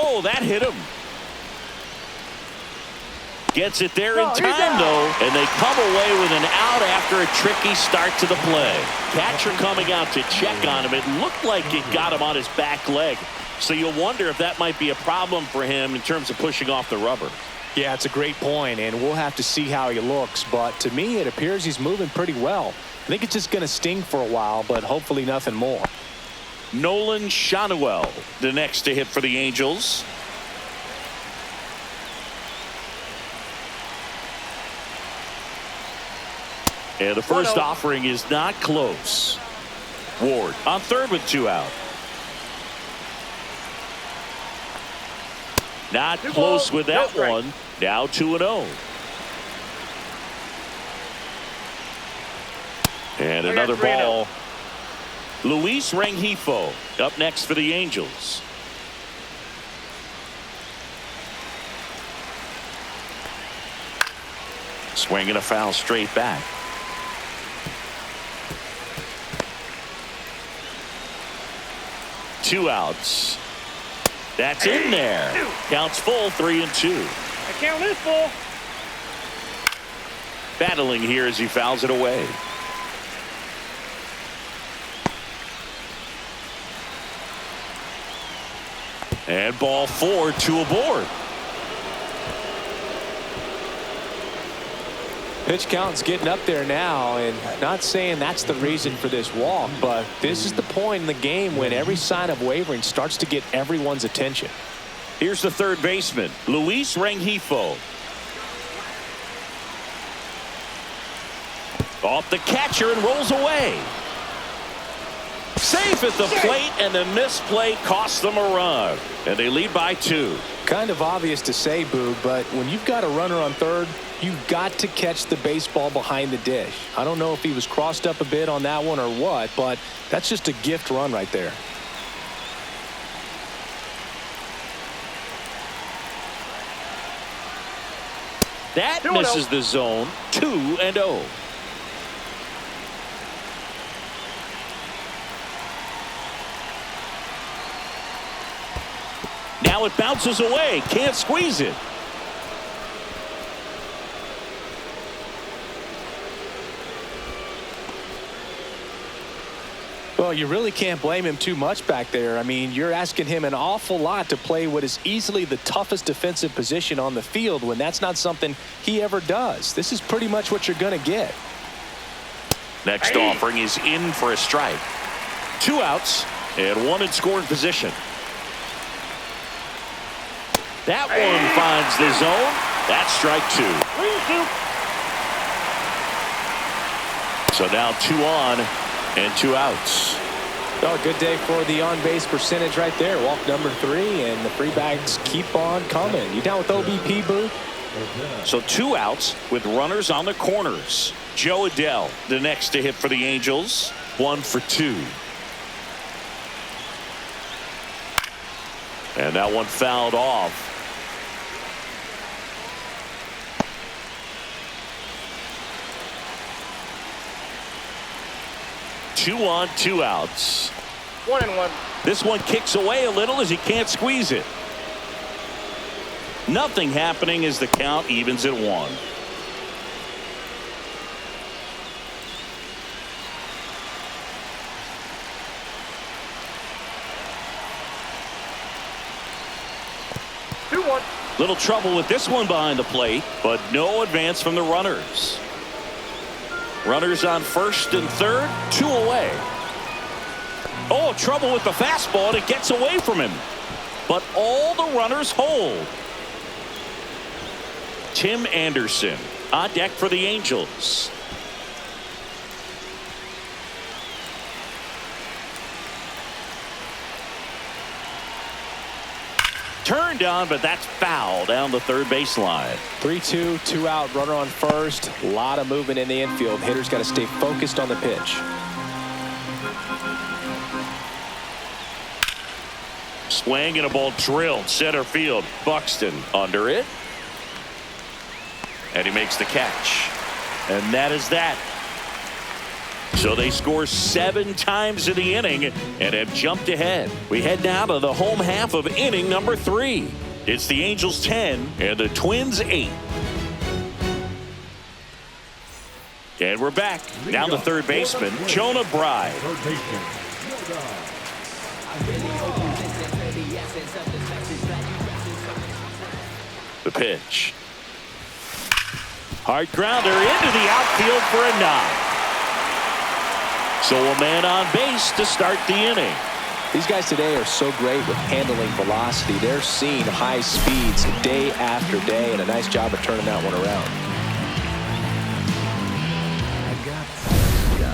B: Oh, that hit him. Gets it there in time, though, and they come away with an out after a tricky start to the play. Catcher coming out to check on him. It looked like it got him on his back leg. So you'll wonder if that might be a problem for him in terms of pushing off the rubber.
C: Yeah, it's a great point, and we'll have to see how he looks. But to me, it appears he's moving pretty well. I think it's just going to sting for a while, but hopefully nothing more.
B: Nolan Shanuel, the next to hit for the Angels. And the first offering is not close. Ward on third with 2 out. Not
D: Two
B: close
D: balls,
B: with
D: no
B: that
D: strike.
B: one. Now 2-0. And
D: I got
B: another
D: 3-0.
B: ball. Luis Rengifo up next for the Angels. Swinging a foul straight back. Two outs. That's in there. Counts full, 3-2.
D: I count this full.
B: Battling here as he fouls it away. And ball 4, 2 aboard.
C: Pitch count's getting up there now, and not saying that's the reason for this walk, but this is the point in the game when every sign of wavering starts to get everyone's attention.
B: Here's the third baseman, Luis Rengifo. Off the catcher and rolls away. Safe at the plate, and the misplay costs them a run. And they lead by 2.
C: Kind of obvious to say, Boog, but when you've got a runner on third, you've got to catch the baseball behind the dish. I don't know if he was crossed up a bit on that one or what, but that's just a gift run right there.
B: That
D: 2-0.
B: misses the zone. 2-0. Now it bounces away. Can't squeeze it.
C: Well, you really can't blame him too much back there. I mean, you're asking him an awful lot to play what is easily the toughest defensive position on the field when that's not something he ever does. This is pretty much what you're going to get.
B: Next offering is in for a strike. 2 outs and 1 in scoring position. That one finds the zone. That's strike 2.
D: 3-2.
B: So now 2 on and 2 outs.
C: Oh, good day for the on-base percentage right there. Walk number 3, and the free bags keep on coming. You down with OBP, Boo?
B: So 2 outs with runners on the corners. Joe Adell, the next to hit for the Angels. 1 for 2. And that one fouled off. Two on, 2 outs.
D: 1-1.
B: This one kicks away a little as he can't squeeze it. Nothing happening as the count evens at 1. Little trouble with this one behind the plate, but no advance from the runners. Runners on first and third, 2 away. Oh, trouble with the fastball, and it gets away from him. But all the runners hold. Tim Anderson on deck for the Angels. Turned on, but that's foul down the third baseline.
C: 3-2, 2 out, runner on first. A lot of movement in the infield. Hitters got to stay focused on the pitch.
B: Swing and a ball drilled center field. Buxton under it. And he makes the catch. And that is that. So they score 7 times in the inning and have jumped ahead. We head now to the home half of inning number 3. It's the Angels 10 and the Twins 8. And we're back. Now the third baseman, Jonah Bride.
E: Third baseman,
B: The pitch. Hard grounder into the outfield for a knock. So a man on base to start the inning.
C: These guys today are so great with handling velocity. They're seeing high speeds day after day, and a nice job of turning that one around.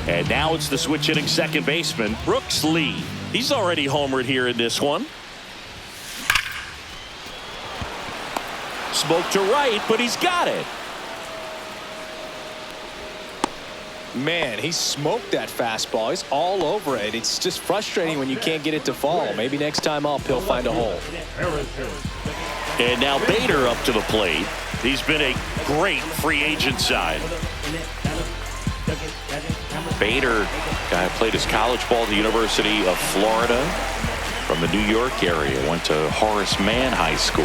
B: And now it's the switch hitting second baseman, Brooks Lee. He's already homered here in this one. smoke to right, but he's got it.
C: Man, he smoked that fastball. He's all over it. It's just frustrating when you can't get it to fall. Maybe next time up, he'll find a hole.
B: And now Bader up to the plate. He's been a great free agent sign. Bader, guy played his college ball at the University of Florida from the New York area. Went to Horace Mann High School.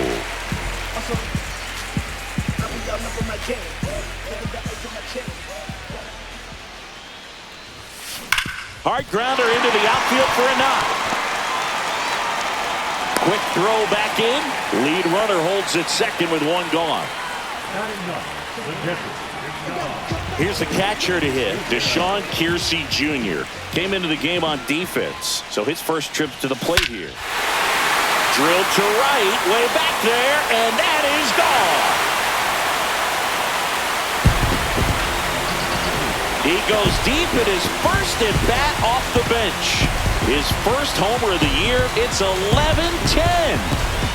B: Hard grounder into the outfield for a knock. Quick throw back in. Lead runner holds at second with one gone. Here's the catcher to hit, Deshaun Keirsey Jr. Came into the game on defense, so his first trip to the plate here. Drilled to right, way back there, and that is gone. He goes deep in his first at bat off the bench. His first homer of the year. It's 11-10.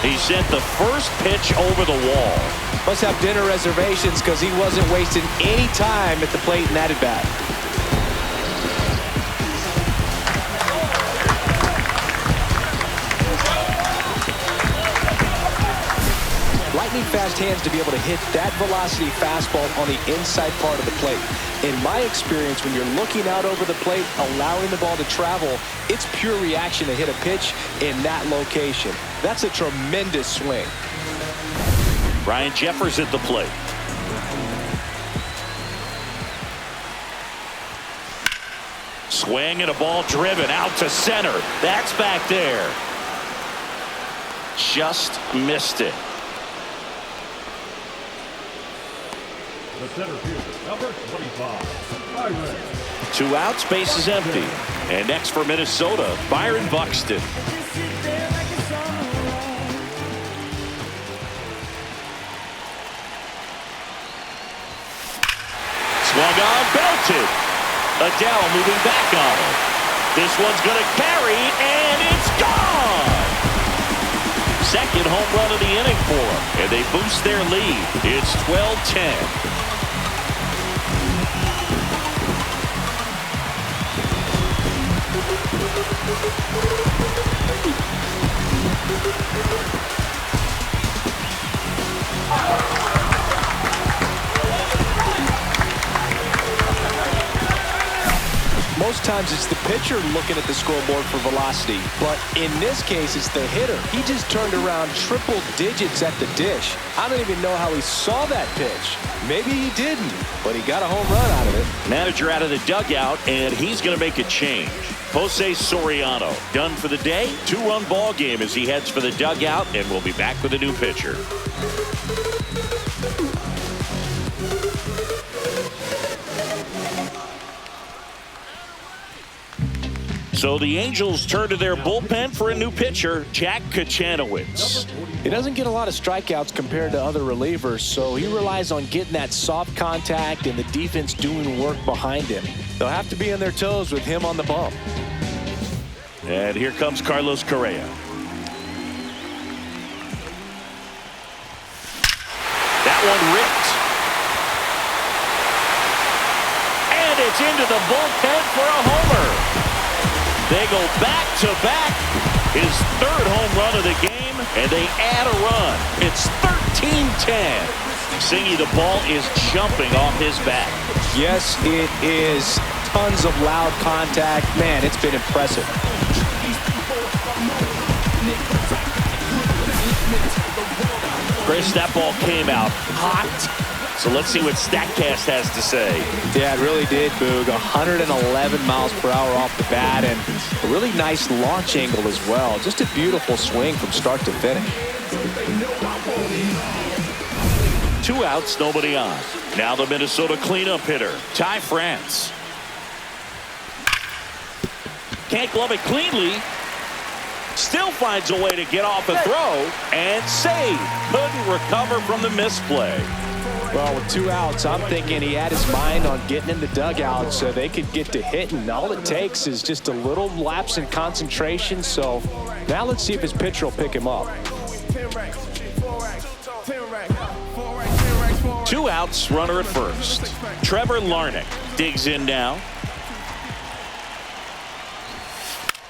B: He sent the first pitch over the wall.
C: Must have dinner reservations because he wasn't wasting any time at the plate in that at bat. Lightning fast hands to be able to hit that velocity fastball on the inside part of the plate. In my experience, when you're looking out over the plate, allowing the ball to travel, it's pure reaction to hit a pitch in that location. That's a tremendous swing.
B: Ryan Jeffers at the plate. Swing and a ball driven out to center. That's back there. Just missed it.
E: The center fielder, number 25, Byron.
B: 2 outs, base is empty. And next for Minnesota, Byron Buxton. Swung on, belted. Adele moving back on him. This one's going to carry, and it's gone. Second home run of the inning for them, and they boost their lead. It's 12-10.
C: Most times it's the pitcher looking at the scoreboard for velocity, but in this case it's the hitter. He just turned around triple digits at the dish. I don't even know how he saw that pitch. Maybe he didn't, but he got a home run out of it.
B: Manager out of the dugout, and he's going to make a change. Jose Soriano done for the day. 2-run ball game as he heads for the dugout, and we'll be back with a new pitcher. So the Angels turn to their bullpen for a new pitcher, Jack Kachanowicz.
C: He doesn't get a lot of strikeouts compared to other relievers, so he relies on getting that soft contact and the defense doing work behind him. They'll have to be on their toes with him on the bump.
B: And here comes Carlos Correa. That one ripped. And it's into the bullpen for a homer. They go back-to-back. His third home run of the game, and they add a run. It's 13-10. Singy, the ball is jumping off his bat.
C: Yes, it is. Tons of loud contact. Man, it's been impressive.
B: Chris, that ball came out hot. So let's see what StatCast has to say.
C: Yeah, it really did, Boog. 111 miles per hour off the bat, and a really nice launch angle as well. Just a beautiful swing from start to finish.
B: 2 outs, nobody on. Now the Minnesota cleanup hitter, Ty France. Can't glove it cleanly. Still finds a way to get off a throw and save. Couldn't recover from the misplay.
C: Well, with 2 outs, I'm thinking he had his mind on getting in the dugout so they could get to hitting. All it takes is just a little lapse in concentration. So now let's see if his pitcher will pick him up.
B: 2 outs, runner at first. Trevor Larnach digs in now.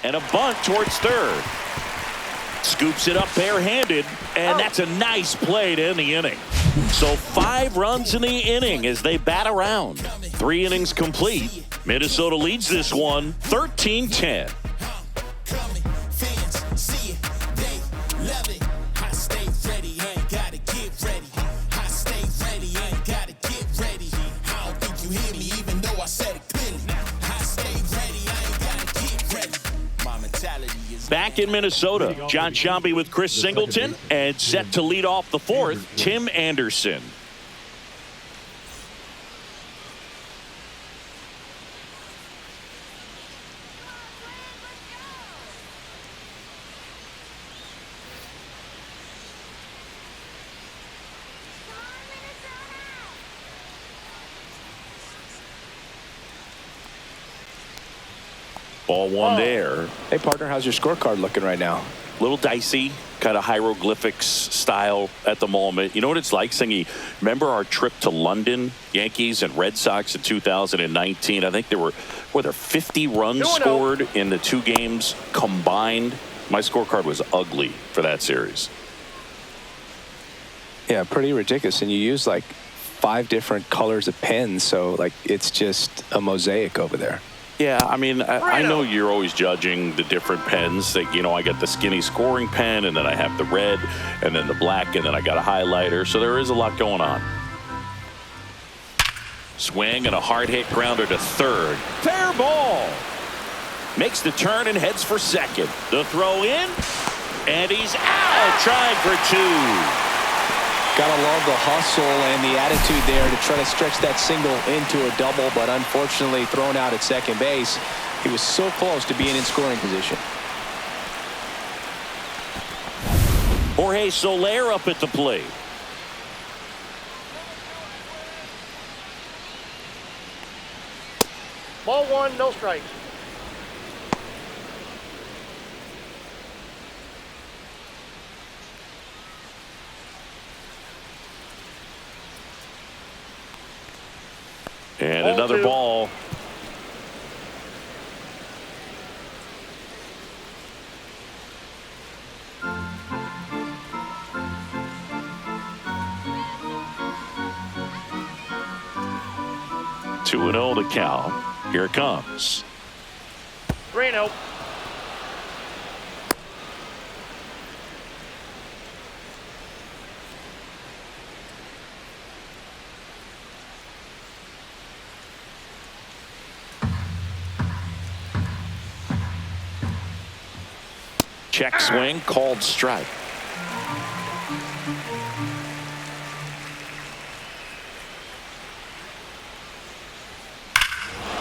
B: And a bunt towards third. Scoops it up barehanded, and that's a nice play to end the inning. So 5 runs in the inning as they bat around. 3 innings complete. Minnesota leads this one 13-10. Back in Minnesota, John Sciambi with Chris Singleton, and set to lead off the 4th, Tim Anderson. Ball 1 there.
C: Hey, partner, how's your scorecard looking right now?
B: A little dicey, kind of hieroglyphics style at the moment. You know what it's like, Singy? Remember our trip to London, Yankees and Red Sox in 2019? I think there were 50 runs scored in the 2 games combined. My scorecard was ugly for that series.
C: Yeah, pretty ridiculous. And you use like 5 different colors of pens, so like it's just a mosaic over there.
B: Yeah, I mean, I know you're always judging the different pens. Like, you know, I got the skinny scoring pen, and then I have the red, and then the black, and then I got a highlighter. So there is a lot going on. Swing and a hard hit grounder to third. Fair ball. Makes the turn and heads for second. The throw in, and he's out, trying for 2.
C: Gotta love the hustle and the attitude there to try to stretch that single into a double, but unfortunately thrown out at second base. He was so close to being in scoring position.
B: Jorge Soler up at the plate.
D: Ball 1, no strikes.
B: And another ball. Two 2-0 to count. Here it comes.
D: 3-0.
B: Check swing, called strike.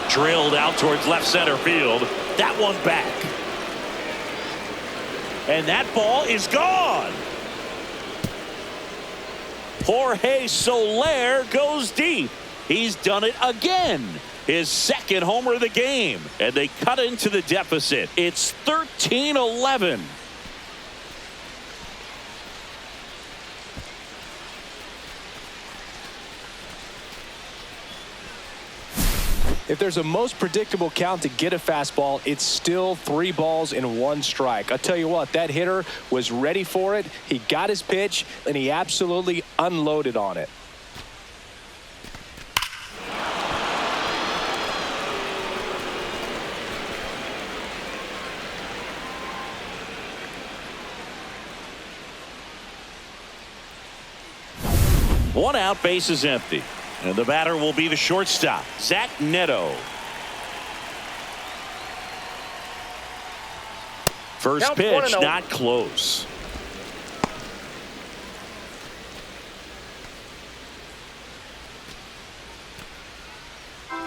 B: Drilled out towards left center field. That one back. And that ball is gone. Jorge Soler goes deep. He's done it again. His second homer of the game, and they cut into the deficit. It's 13-11.
C: If there's a most predictable count to get a fastball, it's still 3 balls and 1 strike. I'll tell you what, that hitter was ready for it. He got his pitch, and he absolutely unloaded on it.
B: One out, base is empty. And the batter will be the shortstop, Zach Neto. First pitch, not close.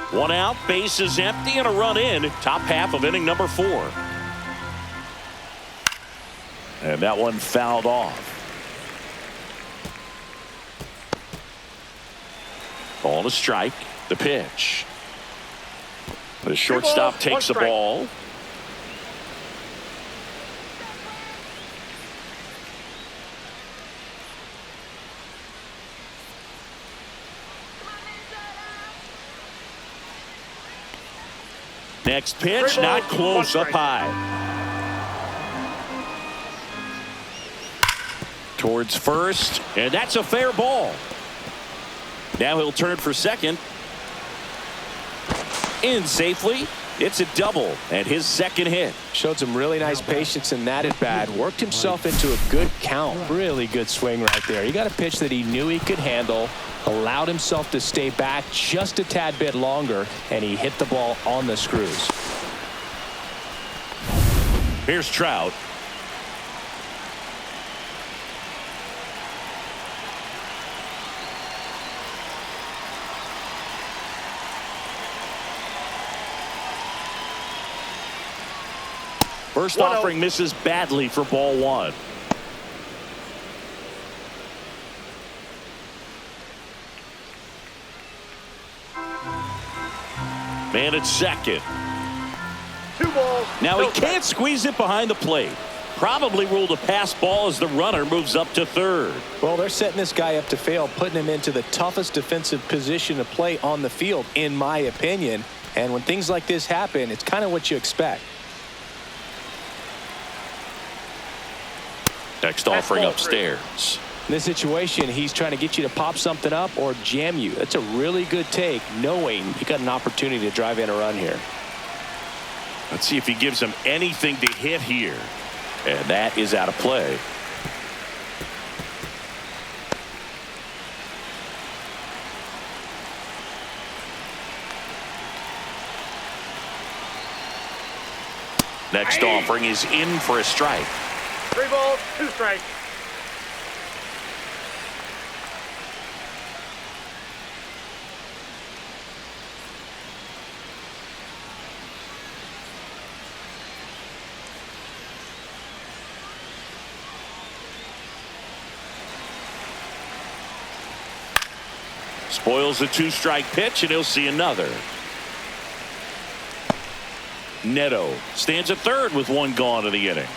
B: One out, base is empty, and a run in. Top half of inning number 4. And that one fouled off. Ball to strike. The pitch. The shortstop takes the ball. Next pitch,
D: Three
B: not
D: balls,
B: close,
D: one
B: up
D: strike.
B: high. Towards first, and that's a fair ball. Now he'll turn for second. In safely. It's a double and his second hit.
C: Showed some really nice patience in that at bat. Worked himself into a good count. Really good swing right there. He got a pitch that he knew he could handle, allowed himself to stay back just a tad bit longer, and he hit the ball on the screws.
B: Here's Trout. First offering misses badly for ball one. Man at second.
D: 2 balls.
B: Now
D: no
B: he can't squeeze it behind the plate. Probably ruled a pass ball as the runner moves up to third.
C: Well, they're setting this guy up to fail, putting him into the toughest defensive position to play on the field, in my opinion. And when things like this happen, it's kind of what you expect.
B: Next offering upstairs.
C: In this situation, he's trying to get you to pop something up or jam you. That's a really good take, knowing you got an opportunity to drive in a run here.
B: Let's see if he gives him anything to hit here. And that is out of play. Next offering is in for a strike.
D: 3 balls, 2 strikes.
B: Spoils the 2-strike pitch, and he'll see another. Neto stands at third with 1 gone in the inning.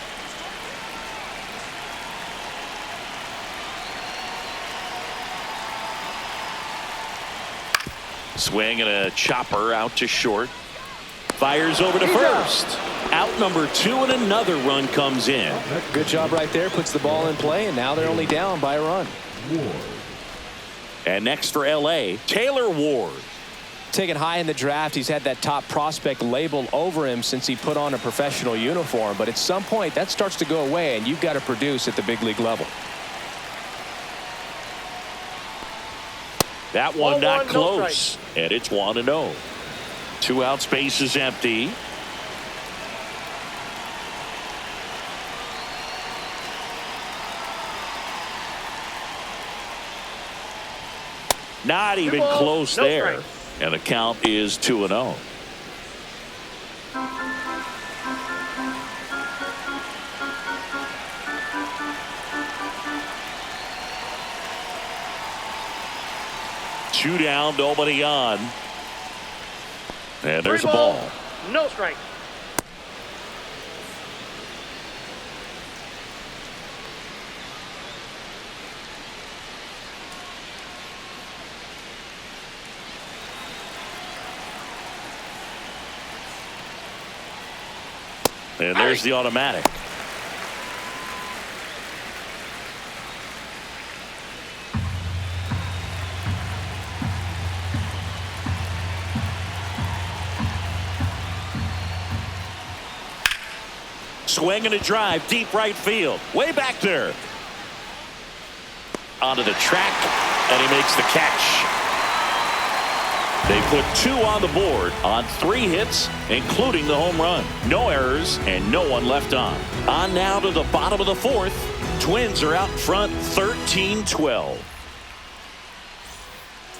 B: Swing and a chopper out to short. Fires over to first. Out number 2, and another run comes in.
C: Good job right there. Puts the ball in play, and now they're only down by a run.
B: And next for L.A., Taylor Ward.
C: Taken high in the draft, he's had that top prospect label over him since he put on a professional uniform. But at some point, that starts to go away, and you've got to produce at the big league level.
B: That one not close, and it's 1-0. 2 out, space is empty. Not even close there. And the count is 2-0. Two down, nobody on. And there's a ball.
D: No strike.
B: And there's the automatic. Swing and a drive, deep right field. Way back there. Onto the track, and he makes the catch. They put 2 on the board on 3 hits, including the home run. No errors and no one left on. On now to the bottom of the 4th. Twins are out front 13-12.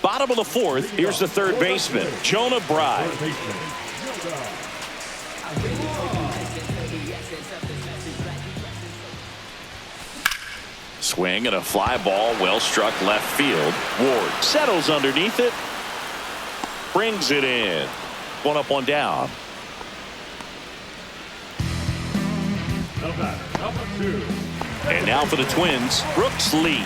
B: Bottom of the 4th, here's the third baseman, Jonah Bride. Swing and a fly ball, well struck left field. Ward settles underneath it. Brings it in. 1 up, 1 down.
E: Number 2.
B: And now for the Twins, Brooks Lee.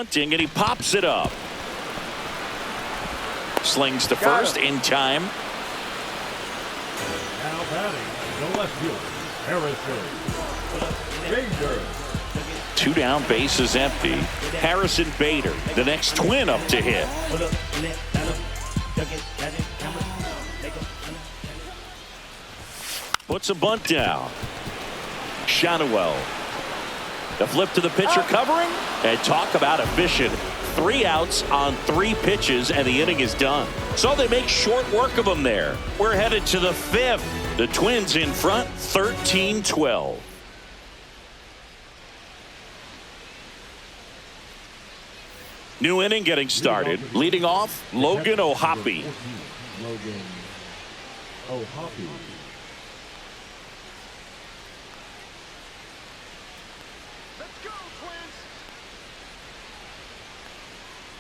B: bunting, and he pops it up. Slings to first in time.
E: Now batting, the left fielder, Harrison. Bader.
B: 2 down, bases empty. Harrison Bader, the next twin up to hit. Puts a bunt down. Shanuel. The flip to the pitcher covering. And talk about efficient. 3 outs on 3 pitches, and the inning is done. So they make short work of them there. We're headed to the 5th. The Twins in front, 13-12. New inning getting started. Leading off, Logan O'Hoppe.
E: Logan O'Hoppe.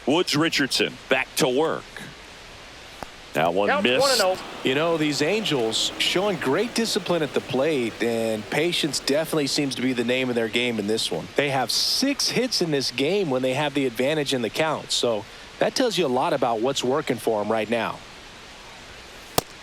B: Woods Richardson back to work. Now one missed.
D: 1-0.
C: You know, these Angels showing great discipline at the plate, and patience definitely seems to be the name of their game in this one. They have 6 hits in this game when they have the advantage in the count. So that tells you a lot about what's working for them right now.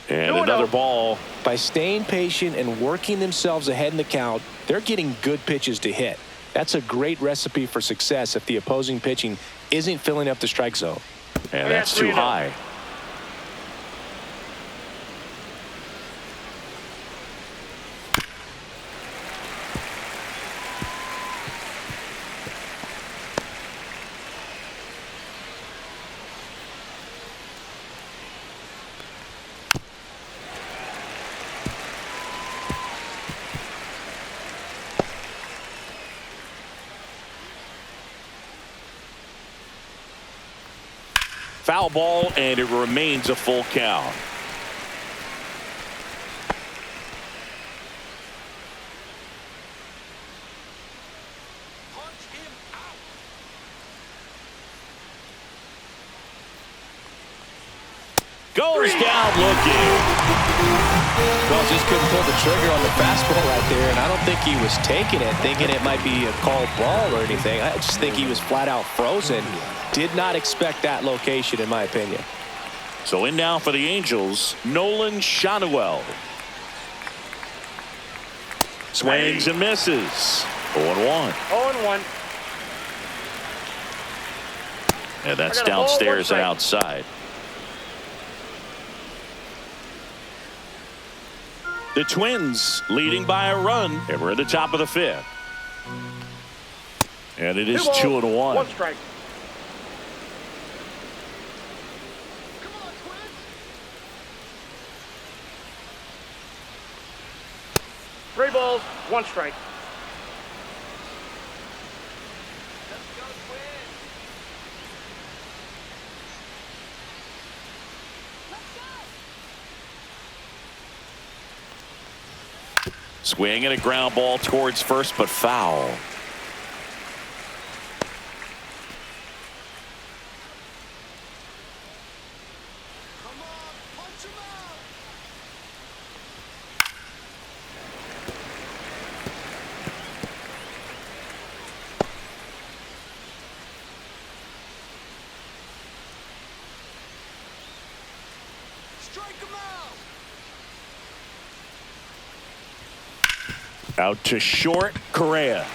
B: And another ball.
C: By staying patient and working themselves ahead in the count, they're getting good pitches to hit. That's a great recipe for success if the opposing pitching isn't filling up the strike zone.
B: And that's too high. Foul ball, and it remains a full count. Goes down looking.
C: Well, just couldn't pull the trigger on the fastball right there, and I don't think he was taking it, thinking it might be a called ball or anything. I just think he was flat out frozen. Did not expect that location, in my opinion.
B: So in now for the Angels, Nolan Shanuel. Swings and misses. 0-1.
D: 0-1.
B: And that's downstairs and outside. The Twins leading by a run, and we're at the top of the 5th. And it is 2-1.
D: 1 strike. Come on, Twins. 3 balls, 1 strike. Let's go, Twins.
B: Swing and a ground ball towards first, but foul. Out to short, Correa.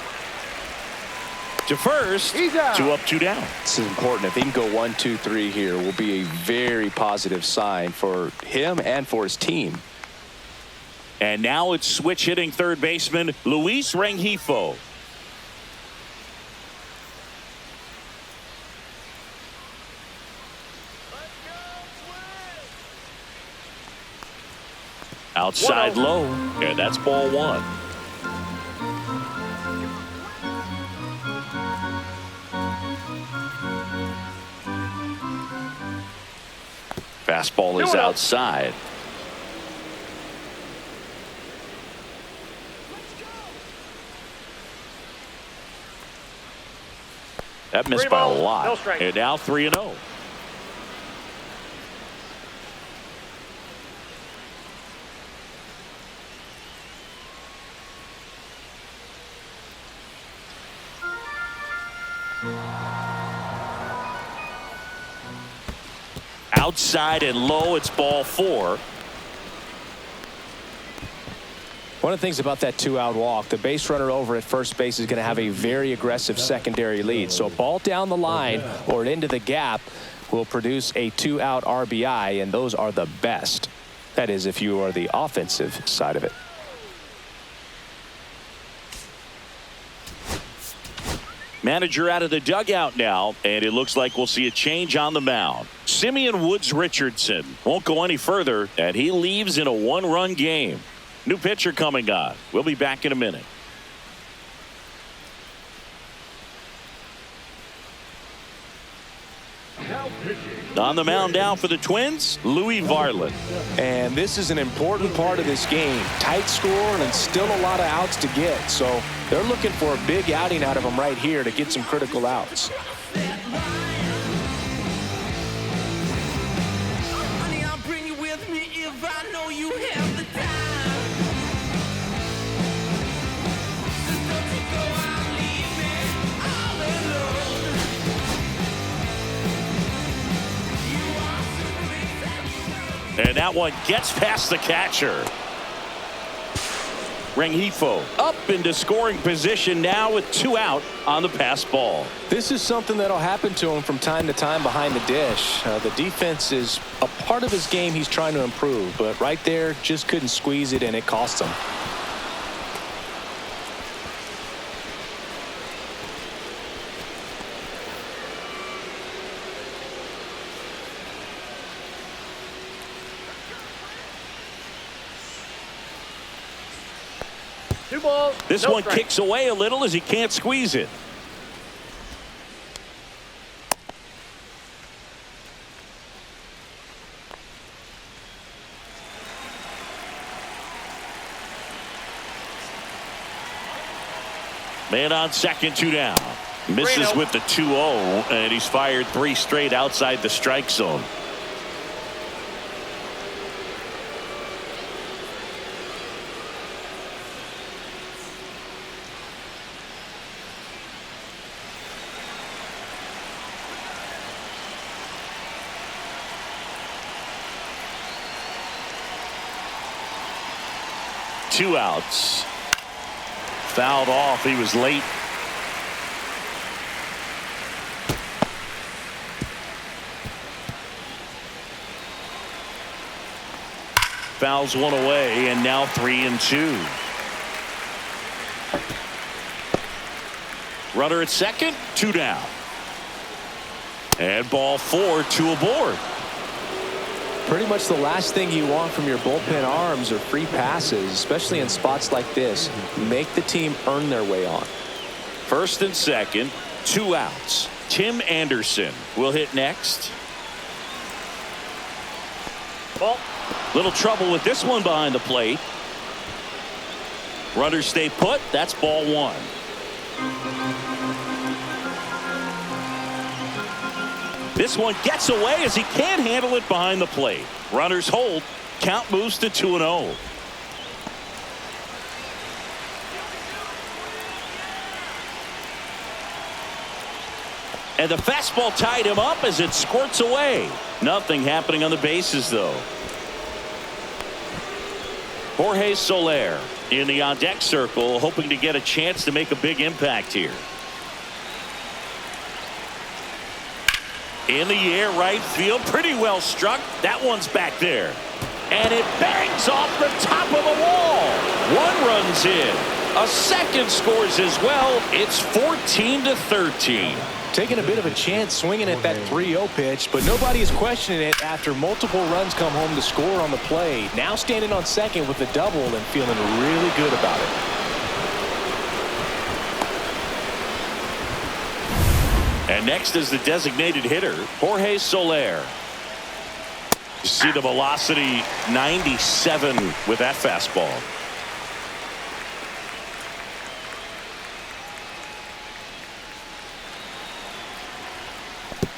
B: To first, 2 up, 2 down.
C: This is important. If he can go 1, 2, 3 here, will be a very positive sign for him and for his team.
B: And now it's switch hitting third baseman Luis Rengifo. Outside low, and that's ball 1. Fastball is outside. That missed by a lot.
D: No strike.
B: And now 3-0. outside and low. It's ball 4.
C: One of the things about that 2-out walk, the base runner over at first base is going to have a very aggressive secondary lead. So a ball down the line or into the gap will produce a 2-out RBI, and those are the best. That is, if you are the offensive side of it.
B: Manager out of the dugout now, and it looks like we'll see a change on the mound. Simeon Richardson won't go any further, and he leaves in a 1-run game. New pitcher coming on. We'll be back in a minute. On the mound now for the Twins, Louis Varland.
C: And this is an important part of this game. Tight score and still a lot of outs to get. So they're looking for a big outing out of him right here to get some critical outs.
F: Honey, I'll bring you with me if I know you have the time. Just don't you go out, leave me all alone.
B: And that one gets past the catcher. Rengifo up into scoring position now with 2 out on the pass ball.
C: This is something that'll happen to him from time to time behind the dish. The defense is a part of his game he's trying to improve, but right there just couldn't squeeze it, and it cost him.
B: This one kicks away a little as he can't squeeze it. Man on second, 2 down. Misses with the 2-0, and he's fired 3 straight outside the strike zone. Two outs. Fouled off. He was late. Fouls one away, and now 3-2. Runner at second, 2 down. And ball 4, 2 aboard.
C: Pretty much the last thing you want from your bullpen arms are free passes, especially in spots like this. Make the team earn their way on.
B: First and second, 2 outs. Tim Anderson will hit next.
D: Ball.
B: Little trouble with this one behind the plate. Runners stay put. That's ball 1. This one gets away as he can't handle it behind the plate. Runners hold. Count moves to 2-0. And the fastball tied him up as it squirts away. Nothing happening on the bases, though. Jorge Soler in the on-deck circle, hoping to get a chance to make a big impact here. In the air, right field, pretty well struck. That one's back there. And it bangs off the top of the wall. 1 runs in. A second scores as well. It's 14-13.
C: Taking a bit of a chance swinging at that 3-0 pitch, but nobody is questioning it after multiple runs come home to score on the play. Now standing on second with the double and feeling really good about it.
B: And next is the designated hitter, Jorge Soler. You see the velocity, 97 with that fastball.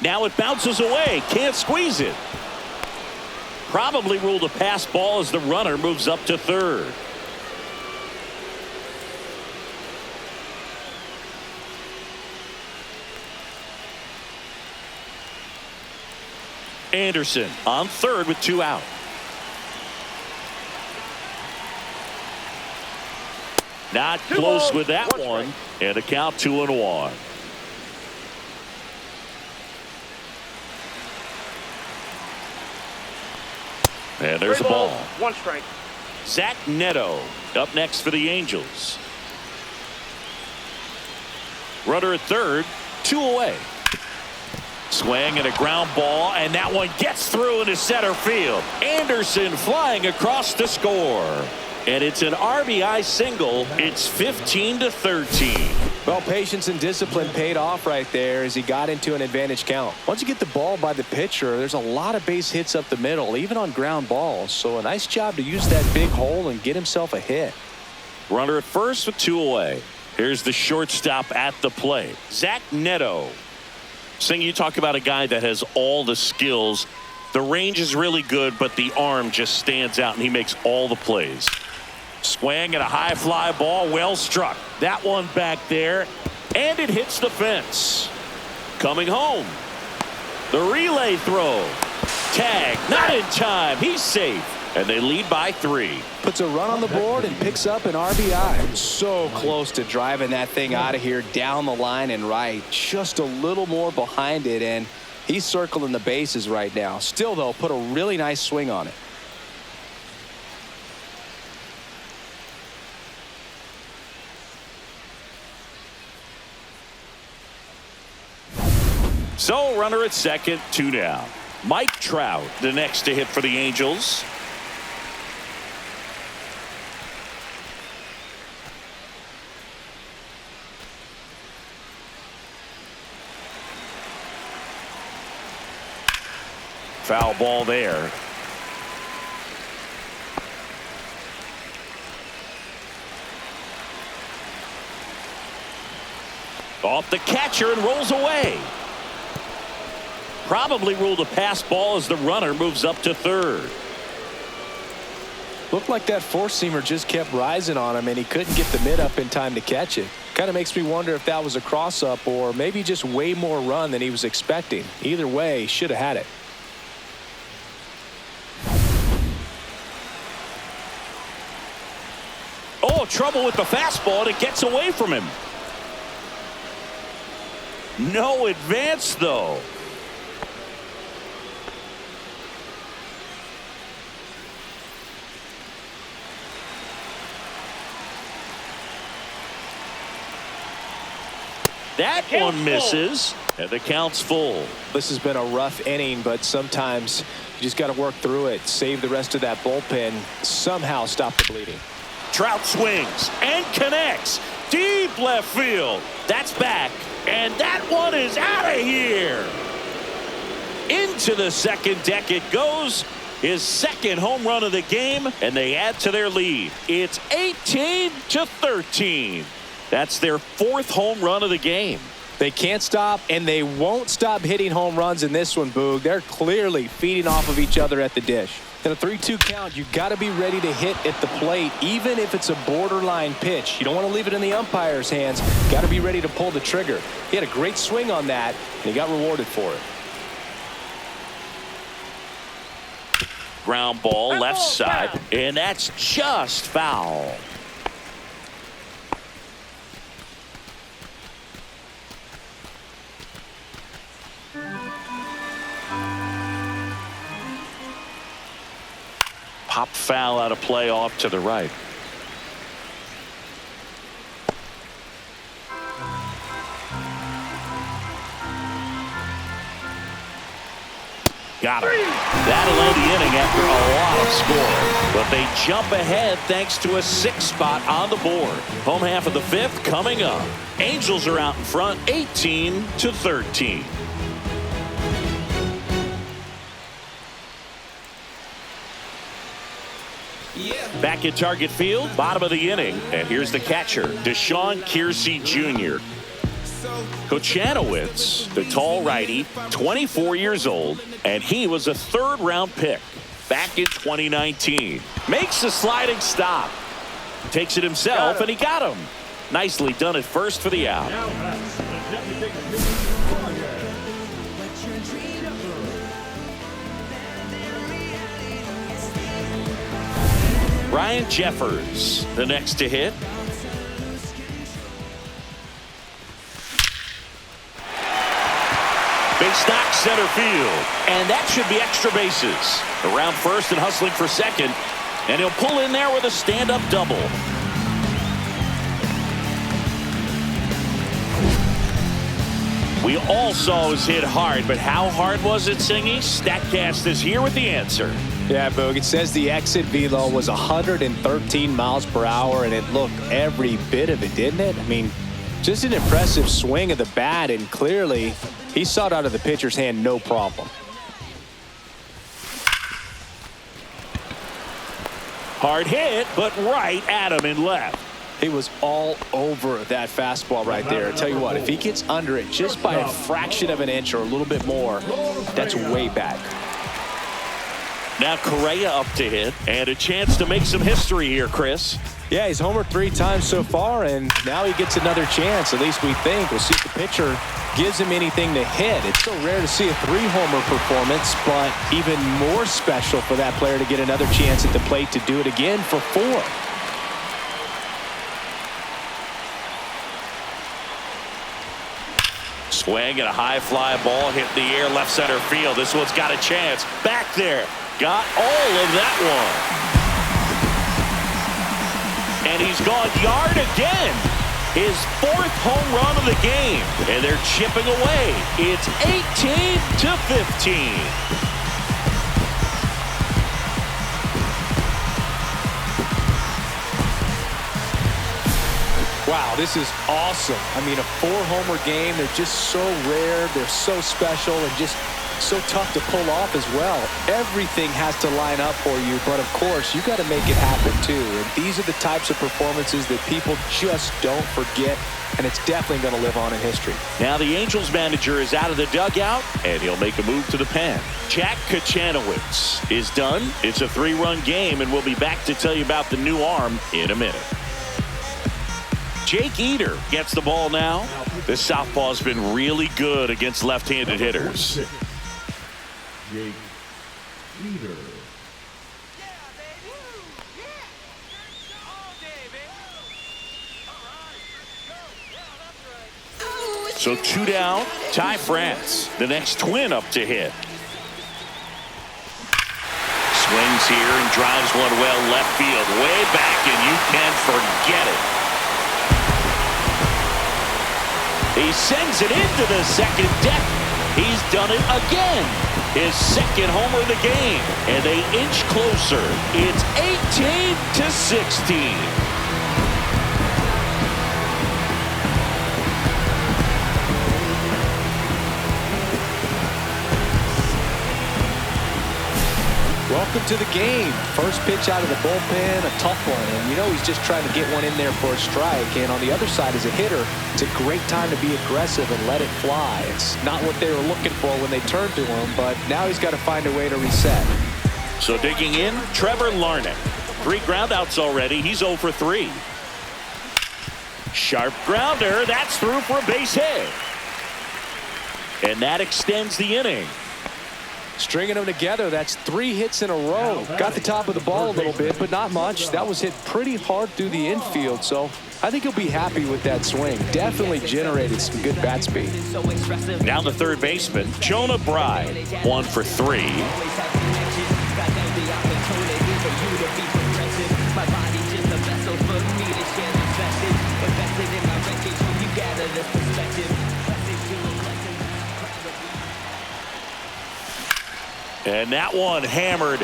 B: Now it bounces away. Can't squeeze it. Probably ruled a pass ball as the runner moves up to third. Anderson on third with 2 out. Not close with that one. And the count 2-1. And there's the ball.
D: 1 strike.
B: Zach Neto up next for the Angels. Runner at third, 2 away. Swing and a ground ball, and that one gets through into center field. Anderson flying across to score. And it's an RBI single. It's 15-13.
C: Well, patience and discipline paid off right there as he got into an advantage count. Once you get the ball by the pitcher, there's a lot of base hits up the middle, even on ground balls. So a nice job to use that big hole and get himself a hit.
B: Runner at first with 2 away. Here's the shortstop at the plate, Zach Neto. Sing, you talk about a guy that has all the skills. The range is really good, but the arm just stands out, and he makes all the plays. Swing and a high fly ball, well struck. That one back there, and it hits the fence. Coming home. The relay throw. Tag, not in time. He's safe, and they lead by 3.
C: Puts a run on the board and picks up an RBI. So close to driving that thing out of here down the line and right. Just a little more behind it, and he's circling the bases right now. Still, though, put a really nice swing on it.
B: So runner at second, 2 down. Mike Trout, the next to hit for the Angels. Foul ball there. Off the catcher and rolls away. Probably ruled a pass ball as the runner moves up to third.
C: Looked like that four-seamer just kept rising on him, and he couldn't get the mid up in time to catch it. Kind of makes me wonder if that was a cross-up or maybe just way more run than he was expecting. Either way, he should have had it.
B: Oh, trouble with the fastball, and it gets away from him. No advance, though. That one misses, and the count's full.
C: This has been a rough inning, but sometimes you just got to work through it, save the rest of that bullpen, somehow stop the bleeding.
B: Trout swings and connects. Deep left field. That's back, and that one is out of here. Into the second deck it goes. His second home run of the game, and they add to their lead. It's 18-13. That's their 4th home run of the game.
C: They can't stop, and they won't stop hitting home runs in this one, Boog. They're clearly feeding off of each other at the dish. In a 3-2 count, you got to be ready to hit at the plate, even if it's a borderline pitch. You don't want to leave it in the umpire's hands. Got to be ready to pull the trigger. He had a great swing on that, and he got rewarded for it.
B: Ground ball left side, and that's just foul. Pop foul out of play off to the right. Got him. That'll end the inning after a lot of scoring. But they jump ahead thanks to a 6th spot on the board. Home half of the 5th coming up. Angels are out in front 18-13. Back at Target Field, bottom of the inning. And here's the catcher, Deshaun Kiersey Jr. Kochanowicz, the tall righty, 24 years old, and he was a 3rd-round pick back in 2019. Makes a sliding stop. Takes it himself, and he got him. Nicely done at first for the out. Ryan Jeffers, the next to hit. Base knock center field, and that should be extra bases. Around first and hustling for second, and he'll pull in there with a stand-up double. We all saw his hit hard, but how hard was it, Singy? StatCast is here with the answer.
C: Yeah, Boog, it says the exit velo was 113 miles per hour, and it looked every bit of it, didn't it? I mean, just an impressive swing of the bat, and clearly he saw it out of the pitcher's hand no problem.
B: Hard hit, but right at him and left.
C: He was all over that fastball right there. I tell you what, if he gets under it just by a fraction of an inch or a little bit more, that's way back.
B: Now Correa up to hit, and a chance to make some history here, Chris.
C: Yeah, he's homered 3 times so far, and now he gets another chance, at least we think. We'll see if the pitcher gives him anything to hit. It's so rare to see a 3-homer performance, but even more special for that player to get another chance at the plate to do it again for 4.
B: Swing and a high fly ball hit the air left center field. This one's got a chance. Back there. Got all of that one. And he's gone yard again. His 4th home run of the game. And they're chipping away. It's 18-15.
C: Wow, this is awesome. I mean, a 4-homer game, they're just so rare, they're so special, and just so tough to pull off as well. Everything has to line up for you, but of course, you got to make it happen too. And these are the types of performances that people just don't forget, and it's definitely going to live on in history.
B: Now the Angels manager is out of the dugout, and he'll make a move to the pen. Jack Kachanowicz is done. It's a 3-run game, and we'll be back to tell you about the new arm in a minute. Jake Eder gets the ball now. This southpaw's been really good against left-handed hitters.
E: Jake Eder.
B: So 2 down. Ty France, the next twin up to hit. Swings here and drives one well left field. Way back, and you can forget it. He sends it into the second deck. He's done it again. His 2nd homer of the game. And they inch closer. It's 18-16.
C: Welcome to the game. First pitch out of the bullpen, a tough one. And you know he's just trying to get one in there for a strike. And on the other side, as a hitter, it's a great time to be aggressive and let it fly. It's not what they were looking for when they turned to him, but now he's got to find a way to reset.
B: So digging in, Trevor Larnach. 3 groundouts already. He's 0 for 3. Sharp grounder. That's through for a base hit. And that extends the inning.
C: Stringing them together, that's 3 hits in a row. Got the top of the ball a little bit, but not much. That was hit pretty hard through the infield, so I think he'll be happy with that swing. Definitely generated some good bat speed.
B: Now the third baseman, Jonah Bride, 1 for 3. And that one hammered.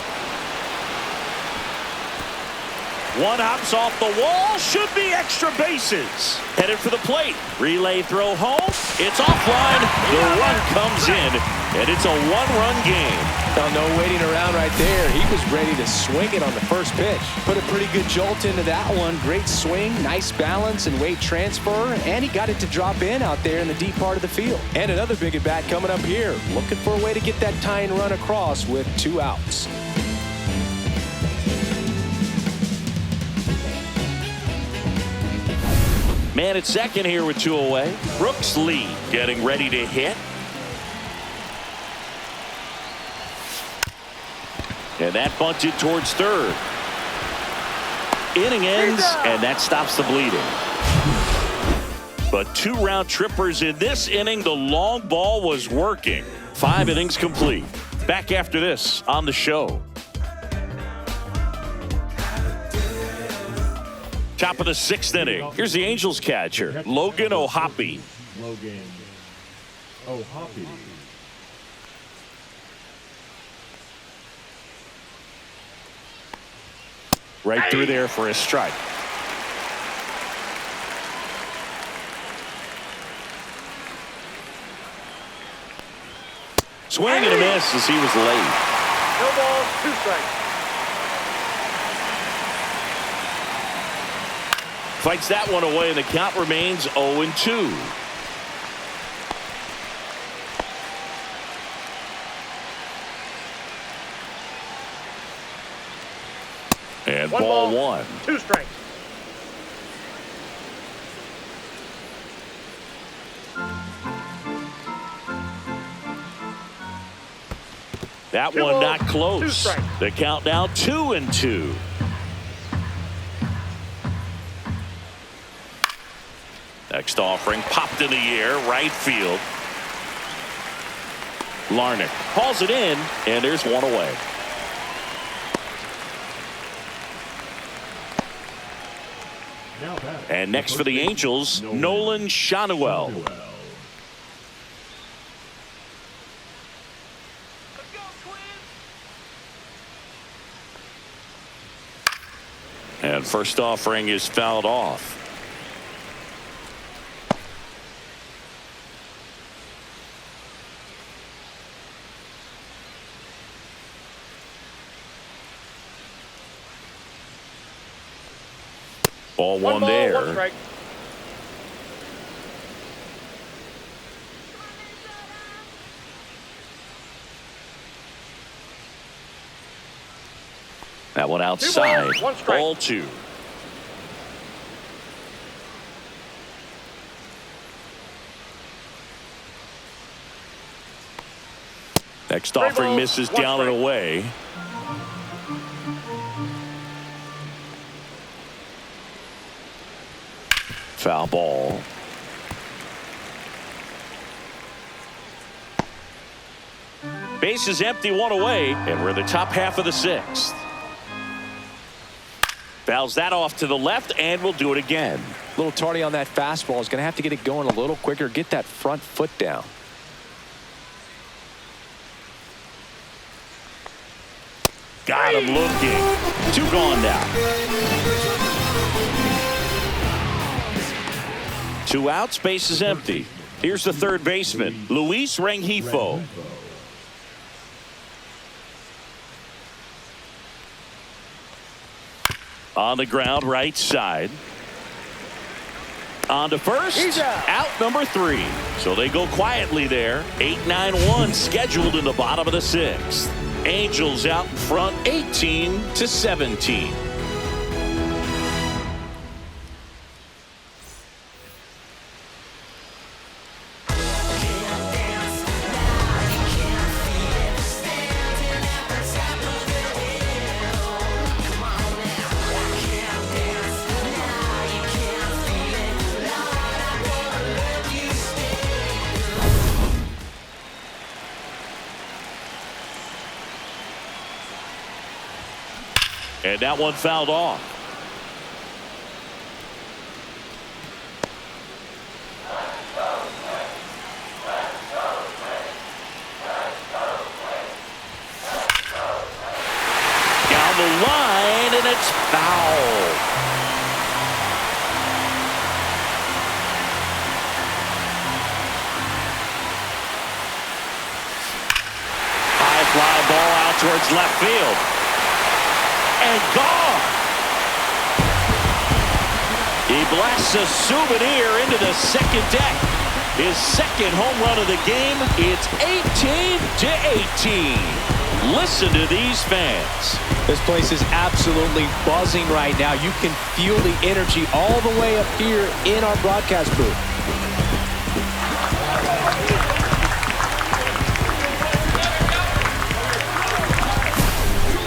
B: One hops off the wall. Should be extra bases. Headed for the plate. Relay throw home. It's offline. The run comes in. And it's a 1-run game.
C: Oh, no waiting around right there. He was ready to swing it on the first pitch. Put a pretty good jolt into that one. Great swing, nice balance and weight transfer. And he got it to drop in out there in the deep part of the field. And another big at bat coming up here. Looking for a way to get that tying run across with 2 outs.
B: Man at second here with 2 away. Brooks Lee getting ready to hit. And that bunted towards third. Inning ends, and that stops the bleeding. But 2 round trippers in this inning. The long ball was working. 5 innings complete. Back after this on the show. Top of the 6th inning. Here's the Angels catcher, Logan O'Hoppe.
E: Logan O'Hoppe.
B: Right through there for a strike. Swing and a miss as he was late.
D: No balls, 2 strikes.
B: Fights that one away, and the count remains 0-2. And ball 1.
D: 2 strikes.
B: That
D: 2
B: one
D: balls,
B: not
D: 2
B: close.
D: strikes.
B: The count now 2-2. Next offering popped in the air, right field. Larnach hauls it in, and there's one away. And next for the Angels, Nolan Shanuel. And first offering is fouled off. Ball 1
D: ball,
B: there.
D: 1 strike.
B: That one outside.
D: 2 balls, 1 strike.
B: Ball 2. Next offering
D: balls,
B: misses
D: 1
B: down and
D: strike.
B: away. Foul ball. Base is empty, 1 away, and we're in the top half of the 6th. Fouls that off to the left, and we'll do it again.
C: A little tardy on that fastball. Is going to have to get it going a little quicker. Get that front foot down.
B: Got him looking. 2 gone now. 2 outs, base is empty. Here's the third baseman, Luis Rengifo. On the ground, right side. On to first. Out number 3. So they go quietly there. 8-9-1 scheduled in the bottom of the 6th. Angels out in front, 18-17. And that one fouled off. Down the line, and it's foul. High fly ball out towards left field. And gone. He blasts a souvenir into the second deck. His second home run of the game. It's 18-18. Listen to these fans.
C: This place is absolutely buzzing right now. You can feel the energy all the way up here in our broadcast booth.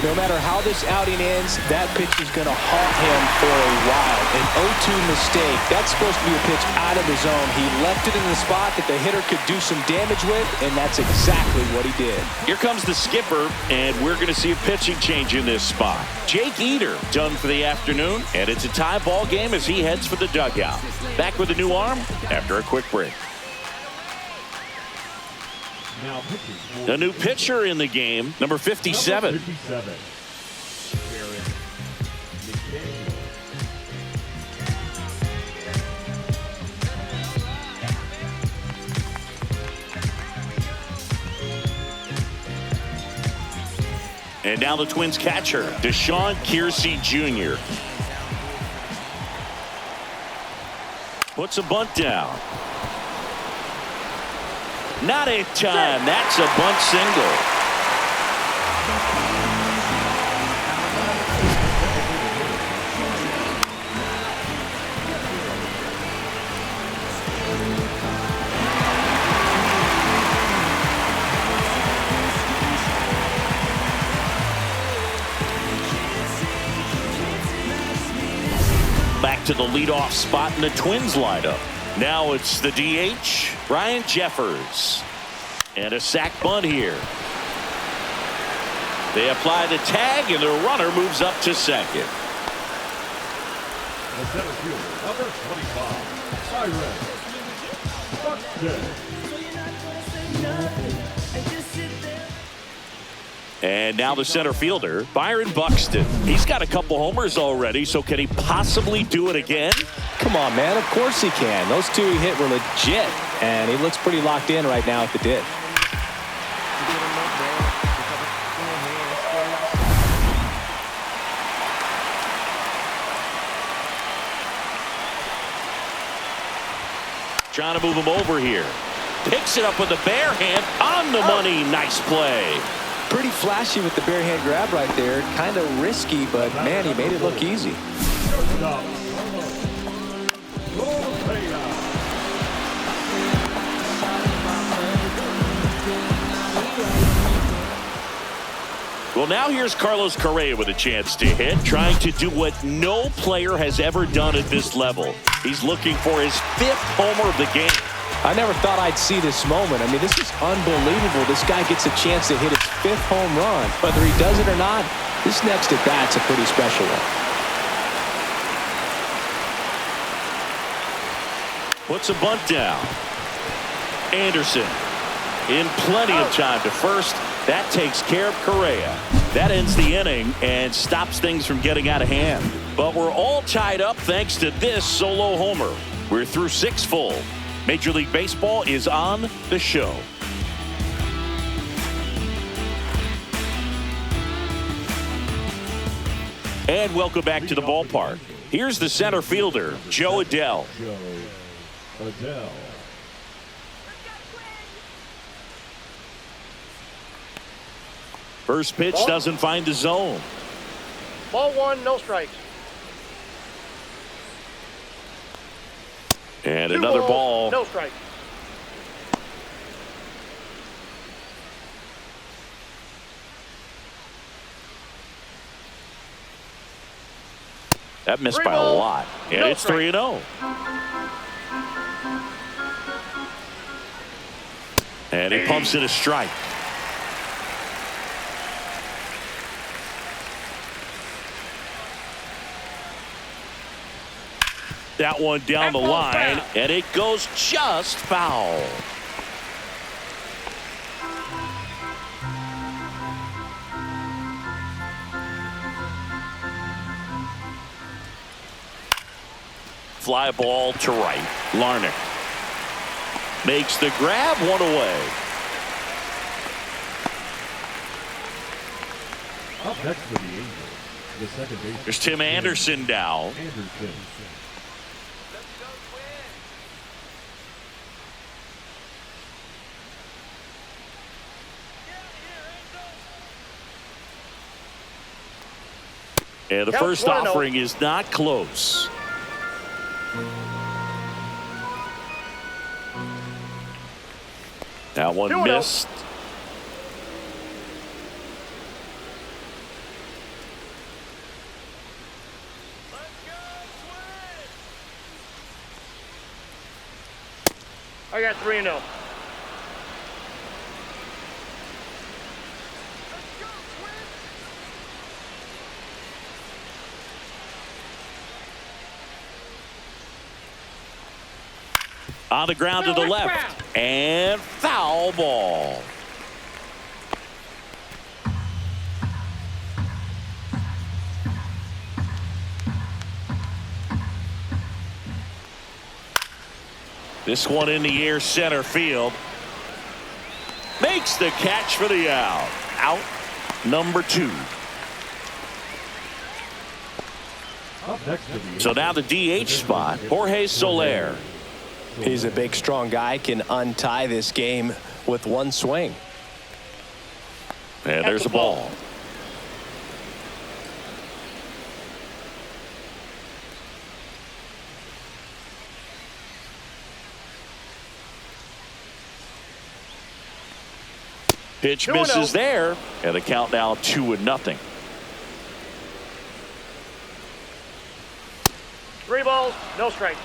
C: no matter how this outing ends, that pitch is going to haunt him for a while. An 0-2 mistake. That's supposed to be a pitch out of the zone. He left it in the spot that the hitter could do some damage with, and that's exactly what he did.
B: Here comes the skipper, and we're going to see a pitching change in this spot. Jake Eder done for the afternoon, and it's a tie ball game as he heads for the dugout. Back with a new arm after a quick break. A new pitcher in the game, number 57. And now the Twins catcher, Deshaun Keirsey Jr. Puts a bunt down. Not in time. That's a bunt single. Back to the leadoff spot in the Twins lineup. Now it's the DH, Ryan Jeffers. And a sac bunt here. They apply the tag, and the runner moves up to second.
E: The center fielder, number 25, Cyrus Buxton.
B: And now the center fielder, Byron Buxton. He's got a couple homers already, so can he possibly do it again?
C: Come on, man. Of course he can. Those two he hit were legit, and he looks pretty locked in right now at the dip.
B: Trying to move him over here. Picks it up with the bare hand on the money. Nice play.
C: Pretty flashy with the bare hand grab right there. Kind of risky, but man, he made it look easy.
B: Well, now here's Carlos Correa with a chance to hit, trying to do what no player has ever done at this level. He's looking for his 5th homer of the game.
C: I never thought I'd see this moment. I mean, this is unbelievable. This guy gets a chance to hit his 5th home run. Whether he does it or not, this next at bat's a pretty special one.
B: Puts a bunt down. Anderson in plenty of time to first. That takes care of Correa. That ends the inning and stops things from getting out of hand. But we're all tied up thanks to this solo homer. We're through 6 full. Major League Baseball is on the show. And welcome back to the ballpark. Here's the center fielder, Joe Adell. First pitch doesn't find the zone.
D: Ball 1, no strikes.
B: And
D: 2
B: another
D: balls,
B: ball.
D: no strikes.
B: That missed
D: 3
B: by a
D: balls,
B: lot. And
D: no
B: it's
D: strikes.
B: 3-0. And he pumps it a strike. That one down the line, and it goes just foul. Fly ball to right. Larnach makes the grab, 1 away.
E: Up next for the Angels, the second baseman.
B: There's Tim Anderson now. And the first offering is not close. That one missed.
D: I got 3-0.
B: On the ground to the left. And foul ball. This one in the air, center field. Makes the catch for the out. Out number 2. So now the DH spot, Jorge Soler.
C: He's a big, strong guy, can untie this game with one swing.
B: And there's a ball. Pitch misses there, and the count now 2-0.
D: 3 balls, no strikes.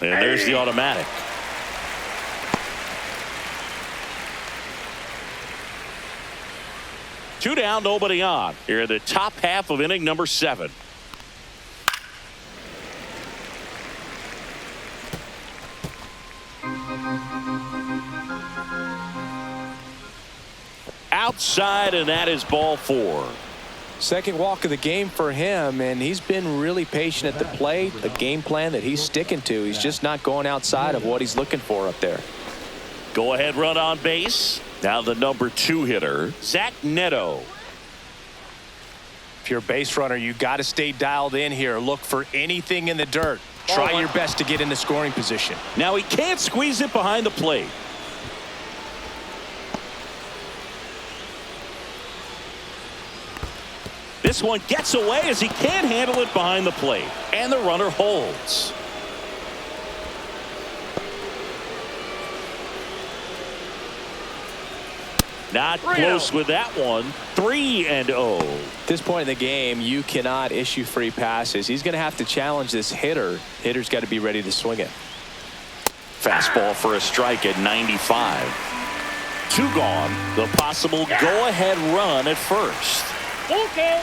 B: And there's the automatic. Two down, nobody on. Here in the top half of inning number 7. Outside, and that is ball 4.
C: Second walk of the game for him, and he's been really patient at the plate. A game plan that he's sticking to. He's just not going outside of what he's looking for up there.
B: Go ahead run on base. Now the number 2 hitter, Zach Neto.
C: If you're a base runner, you got to stay dialed in here. Look for anything in the dirt. Try your best to get into scoring position.
B: Now he can't squeeze it behind the plate. This one gets away as he can't handle it behind the plate. And the runner holds. Not close with that one. 3-0.
C: At this point in the game, you cannot issue free passes. He's going to have to challenge this hitter. Hitter's got to be ready to swing it.
B: Fastball for a strike at 95. 2 gone. The possible go-ahead run at first.
D: Okay.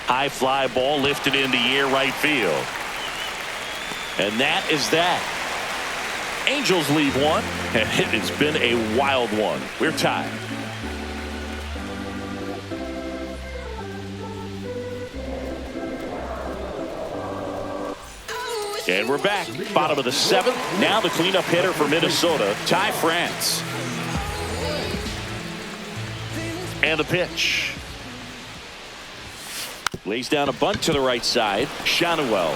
B: High fly ball lifted in the air right field. And that is that. Angels lead one, and it has been a wild one. We're tied. And we're back. Bottom of the 7th. Now the cleanup hitter for Minnesota, Ty France. And the pitch. Lays down a bunt to the right side. Shanuel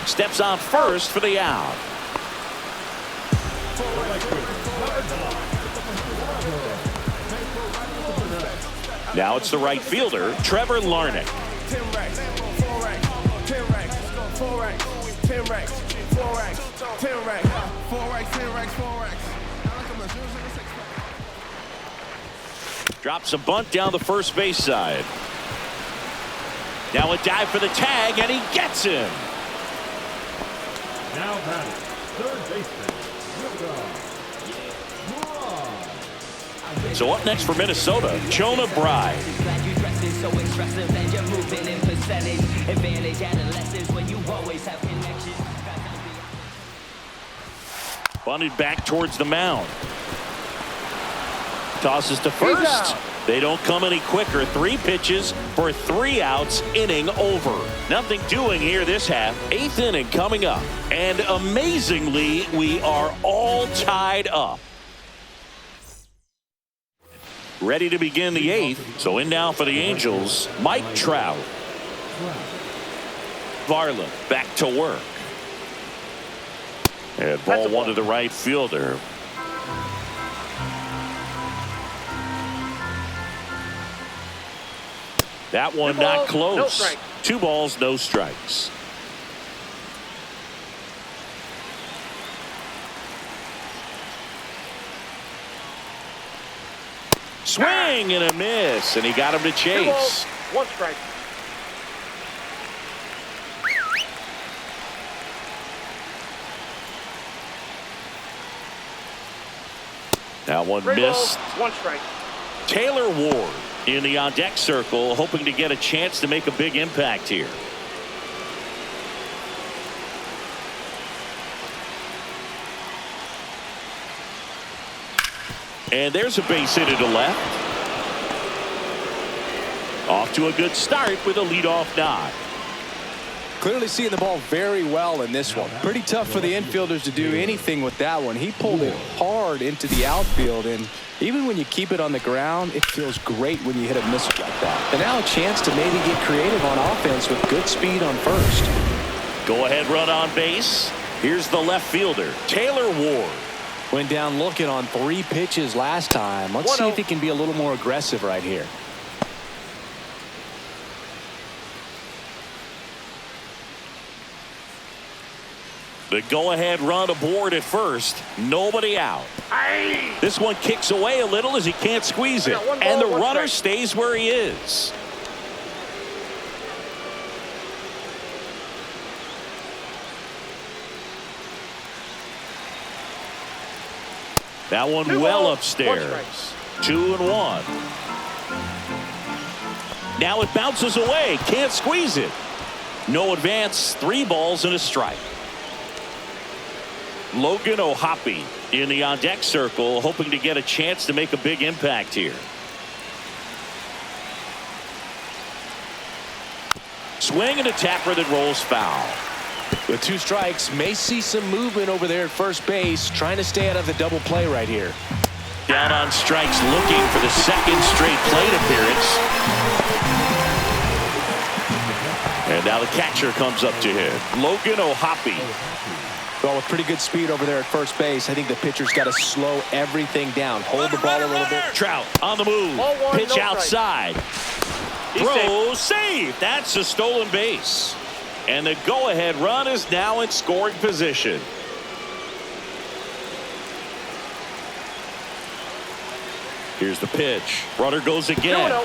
B: steps on first for the out. Now it's the right fielder, Trevor Larnach. Drops a bunt down the first base side. Now a dive for the tag, and he gets him.
E: Now batting, third baseman,
B: So up next for Minnesota, Jonah Bride. Bunted back towards the mound. Tosses to first. They don't come any quicker. 3 pitches for 3 outs. Inning over. Nothing doing here this half. 8th inning coming up. And amazingly, we are all tied up. Ready to begin the 8th. So in now for the Angels, Mike Trout. Varland back to work. And ball 1 to the right fielder. That one
D: 2
B: not
D: balls,
B: close.
D: no strikes.
B: 2 balls, no strikes. Swing and a miss, and he got him to
D: 2 balls,
B: chase.
D: 1 strike.
B: That one
D: 3
B: missed.
D: balls, 1 strike.
B: Taylor Ward in the on-deck circle, hoping to get a chance to make a big impact here. And there's a base hit to left. Off to a good start with a leadoff nod.
C: Clearly seeing the ball very well in this one. Pretty tough for the infielders to do anything with that one. He pulled it hard into the outfield, and even when you keep it on the ground, it feels great when you hit a missile like that. And now a chance to maybe get creative on offense with good speed on first.
B: Go ahead run on base. Here's the left fielder, Taylor Ward.
C: Went down looking on 3 pitches last time. Let's see if he can be a little more aggressive right here.
B: The go-ahead run aboard at first. Nobody out. This one kicks away a little as he can't squeeze it. And the runner stays where he is. That one well upstairs. 2-1. Now it bounces away. Can't squeeze it. No advance. 3 balls and a strike. Logan O'Hoppe in the on-deck circle, hoping to get a chance to make a big impact here. Swing and a tapper that rolls foul.
C: With 2 strikes, may see some movement over there at first base, trying to stay out of the double play right here.
B: Down on strikes, looking for the 2nd straight plate appearance. And now the catcher comes up to him, Logan O'Hoppe.
C: Well, with pretty good speed over there at first base, I think the pitcher's got to slow everything down. Hold the ball a little bit.
B: Trout on the move. Pitch outside. Throw, save. That's a stolen base. And the go-ahead run is now in scoring position. Here's the pitch. Runner goes again.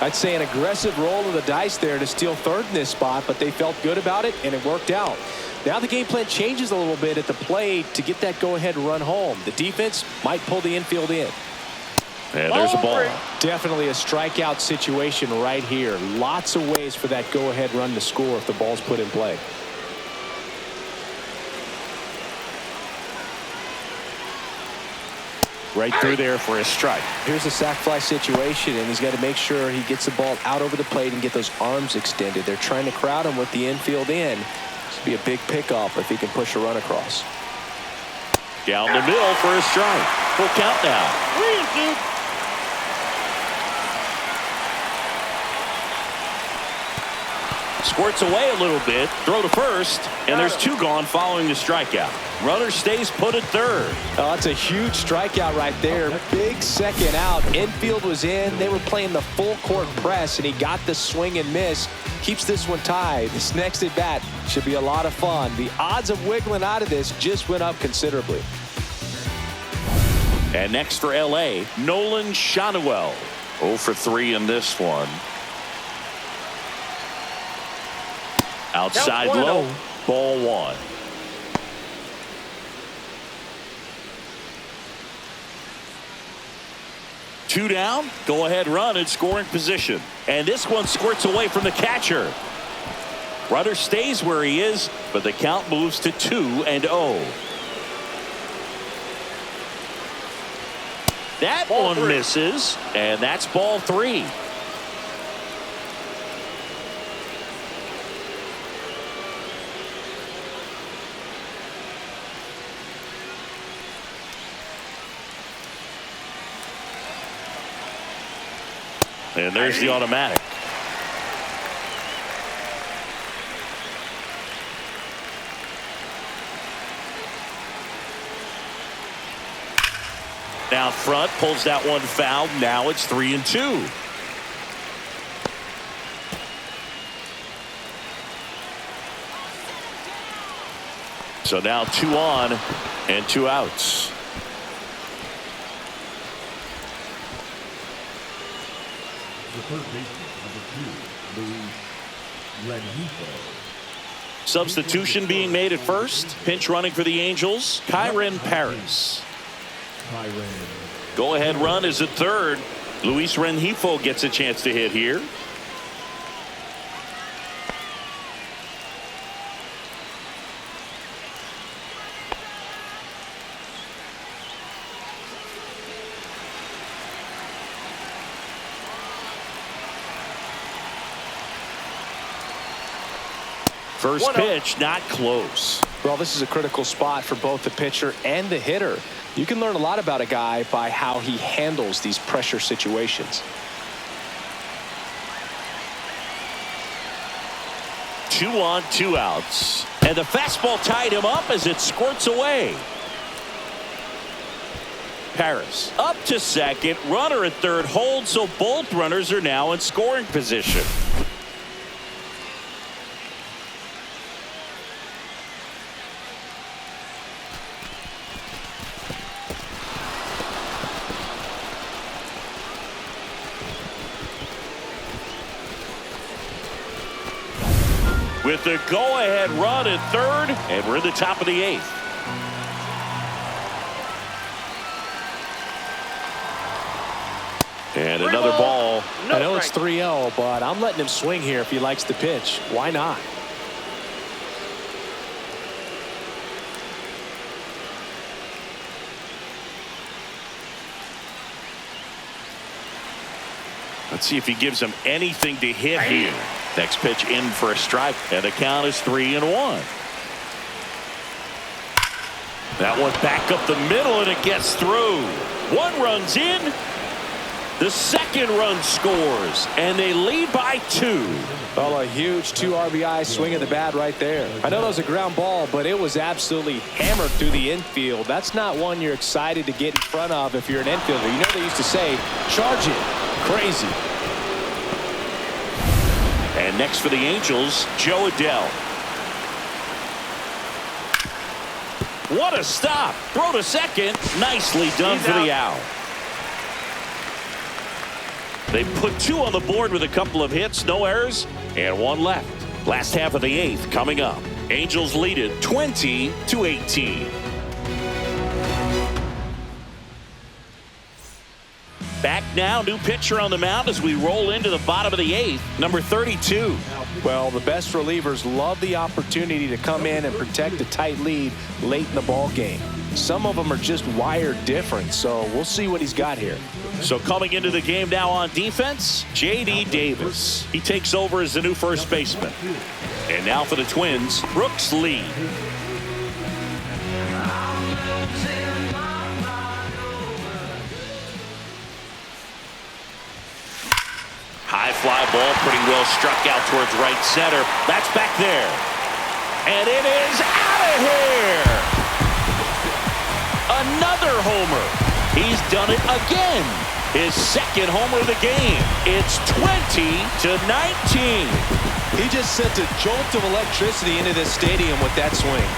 C: I'd say an aggressive roll of the dice there to steal third in this spot, but they felt good about it, and it worked out. Now the game plan changes a little bit at the plate to get that go-ahead run home. The defense might pull the infield in.
B: And there's a ball.
C: Definitely a strikeout situation right here. Lots of ways for that go-ahead run to score if the ball's put in play.
B: Right through there for a strike.
C: Here's a sac fly situation, and he's got to make sure he gets the ball out over the plate and get those arms extended. They're trying to crowd him with the infield in. This would be a big pickoff if he can push a run across.
B: Down the middle for a strike. Full count now. Squirts away a little bit. Throw to first. And there's 2 gone following the strikeout. Runner stays put at third.
C: Oh, that's a huge strikeout right there. Big second out. Infield was in. They were playing the full court press, and he got the swing and miss. Keeps this one tied. This next at bat should be a lot of fun. The odds of wiggling out of this just went up considerably.
B: And next for L.A., Nolan Shanuel. 0 for 3 in this one. Outside low. Ball 1. Two down. Go ahead run in scoring position. And this one squirts away from the catcher. Runner stays where he is, but the count moves to 2-0. That one misses, and that's ball 3. And there's the automatic. Now front, pulls that one foul. Now it's 3-2. So now 2 on and 2 outs.
E: The third baseman, number 2, Luis Renjifo.
B: Substitution being made at first. Pinch running for the Angels, Kyren Paris. Go ahead run is at third. Luis Renjifo gets a chance to hit here. First pitch, not close.
C: Well, this is a critical spot for both the pitcher and the hitter. You can learn a lot about a guy by how he handles these pressure situations.
B: 2 on, 2 outs. And the fastball tied him up as it squirts away. Paris up to second. Runner at third holds, so both runners are now in scoring position. With the go-ahead run at third, and we're in the top of the 8th. And another ball.
C: I know it's 3-0, but I'm letting him swing here if he likes the pitch. Why not?
B: Let's see if he gives him anything to hit here. Next pitch in for a strike, and the count is 3-1. That one back up the middle, and it gets through. 1 run's in. The second run scores, and they lead by 2.
C: Well, a huge 2 RBI swing of the bat right there. I know that was a ground ball, but it was absolutely hammered through the infield. That's not one you're excited to get in front of if you're an infielder. You know they used to say, charge it. Crazy.
B: And next for the Angels, Joe Adell. What a stop. Throw to second. Nicely done for the out. They put 2 on the board with a couple of hits, no errors, and 1 left. Last half of the 8th coming up. Angels lead it 20-18. Back now, new pitcher on the mound as we roll into the bottom of the 8th, number 32.
C: Well, the best relievers love the opportunity to come in and protect a tight lead late in the ball game. Some of them are just wired different, so we'll see what he's got here.
B: So coming into the game now on defense, J.D. Davis. He takes over as the new first baseman. And now for the Twins, Brooks Lee. High fly ball, pretty well struck out towards right center. That's back there. And it is out of here. Another homer. He's done it again. His second homer of the game. It's 20-19.
C: He just sent a jolt of electricity into this stadium with that swing.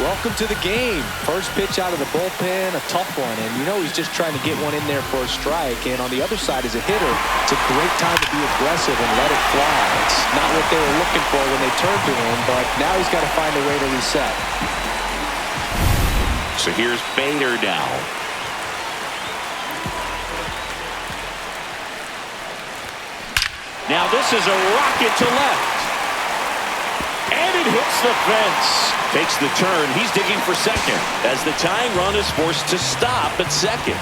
C: Welcome to the game. First pitch out of the bullpen, a tough one, and you know he's just trying to get one in there for a strike. And on the other side, as a hitter, it's a great time to be aggressive and let it fly. It's not what they were looking for when they turned to him, but now he's got to find a way to reset.
B: So here's Bader now. Now this is a rocket to left. And it hits the fence. Takes the turn. He's digging for second as the tying run is forced to stop at second.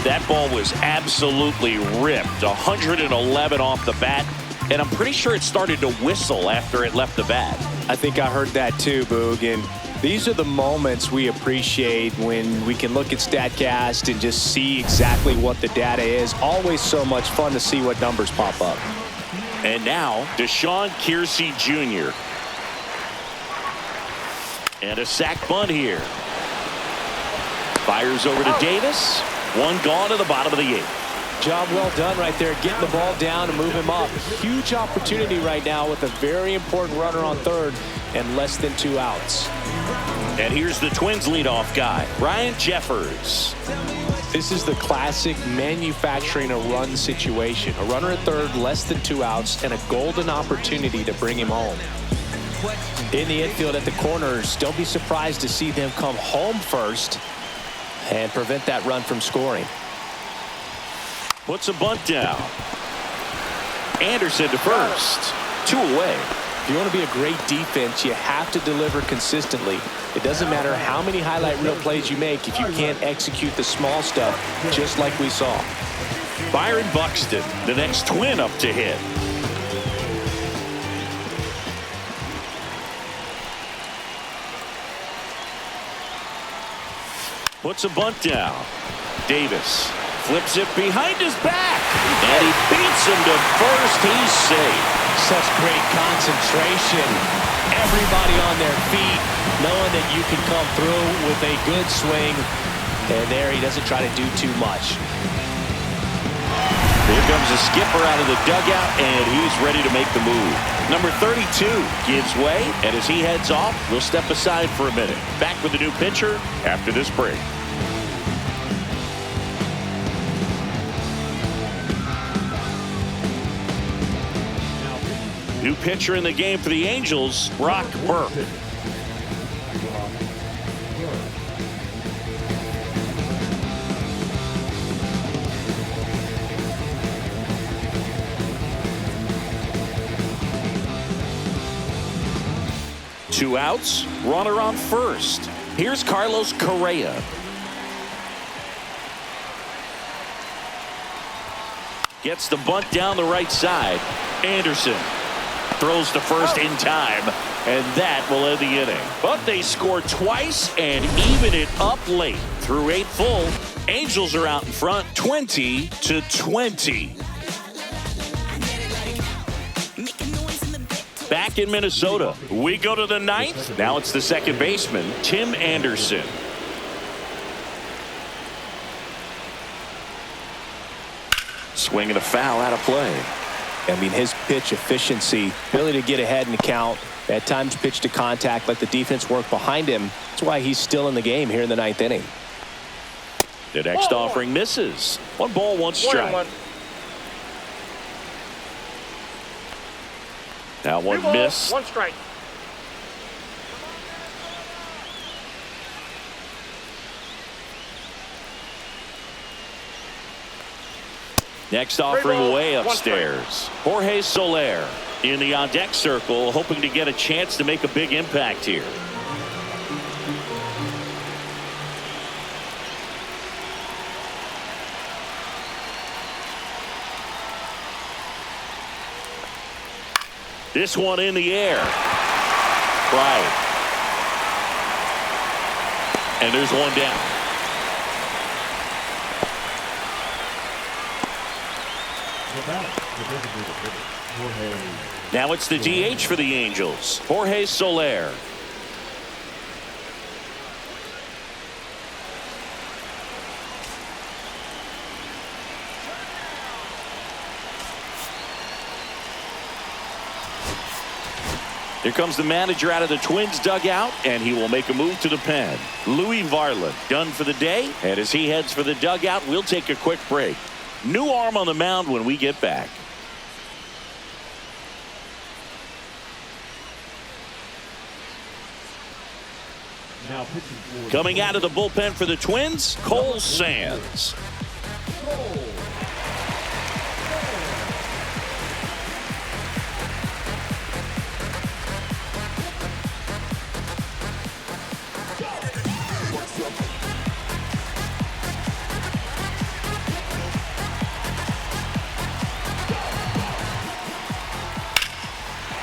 B: That ball was absolutely ripped. 111 off the bat. And I'm pretty sure it started to whistle after it left the bat.
C: I think I heard that too, Boog. And these are the moments we appreciate when we can look at StatCast and just see exactly what the data is. Always so much fun to see what numbers pop up.
B: And now, Deshaun Kiersey Jr. And a sack bunt here. Fires over to Davis. One gone to the bottom of the 8th.
C: Job well done right there, getting the ball down and move him up. Huge opportunity right now with a very important runner on third and less than 2 outs.
B: And here's the Twins leadoff guy, Ryan Jeffers.
C: This is the classic manufacturing a run situation. A runner at third, less than 2 outs, and a golden opportunity to bring him home. In the infield at the corners, don't be surprised to see them come home first and prevent that run from scoring.
B: Puts a bunt down. Anderson to first. 2 away.
C: If you want to be a great defense, you have to deliver consistently. It doesn't matter how many highlight reel plays you make if you can't execute the small stuff, just like we saw.
B: Byron Buxton, the next Twin up to hit. Puts a bunt down. Davis flips it behind his back, and he beats him to first. He's safe.
C: Such great concentration. Everybody on their feet, knowing that you can come through with a good swing. And there he doesn't try to do too much.
B: Here comes the skipper out of the dugout, and he's ready to make the move. Number 32 gives way, and as he heads off, we'll step aside for a minute. Back with the new pitcher after this break. New pitcher in the game for the Angels, Brock Burke. Two outs, runner on first. Here's Carlos Correa. Gets the bunt down the right side. Anderson throws to first in time, and that will end the inning. But they score twice and even it up late. Through 8 full, Angels are out in front 20-20. Back in Minnesota, we go to the 9th. Now it's the second baseman, Tim Anderson. Swinging a foul out of play.
C: I mean, his pitch efficiency, ability to get ahead in the count, at times pitch to contact, let the defense work behind him. That's why he's still in the game here in the 9th inning.
B: The next offering misses. 1 ball, 1 strike. Now 1 miss.
D: 1 strike.
B: Next offering way upstairs. Jorge Soler in the on-deck circle, hoping to get a chance to make a big impact here. This one in the air. Right. And there's 1 down. Now it's the DH for the Angels, Jorge Soler. Here comes the manager out of the Twins dugout, and he will make a move to the pen. Louis Varland done for the day, and as he heads for the dugout, we'll take a quick break. New arm on the mound when we get back. Coming out of the bullpen for the Twins, Cole Sands.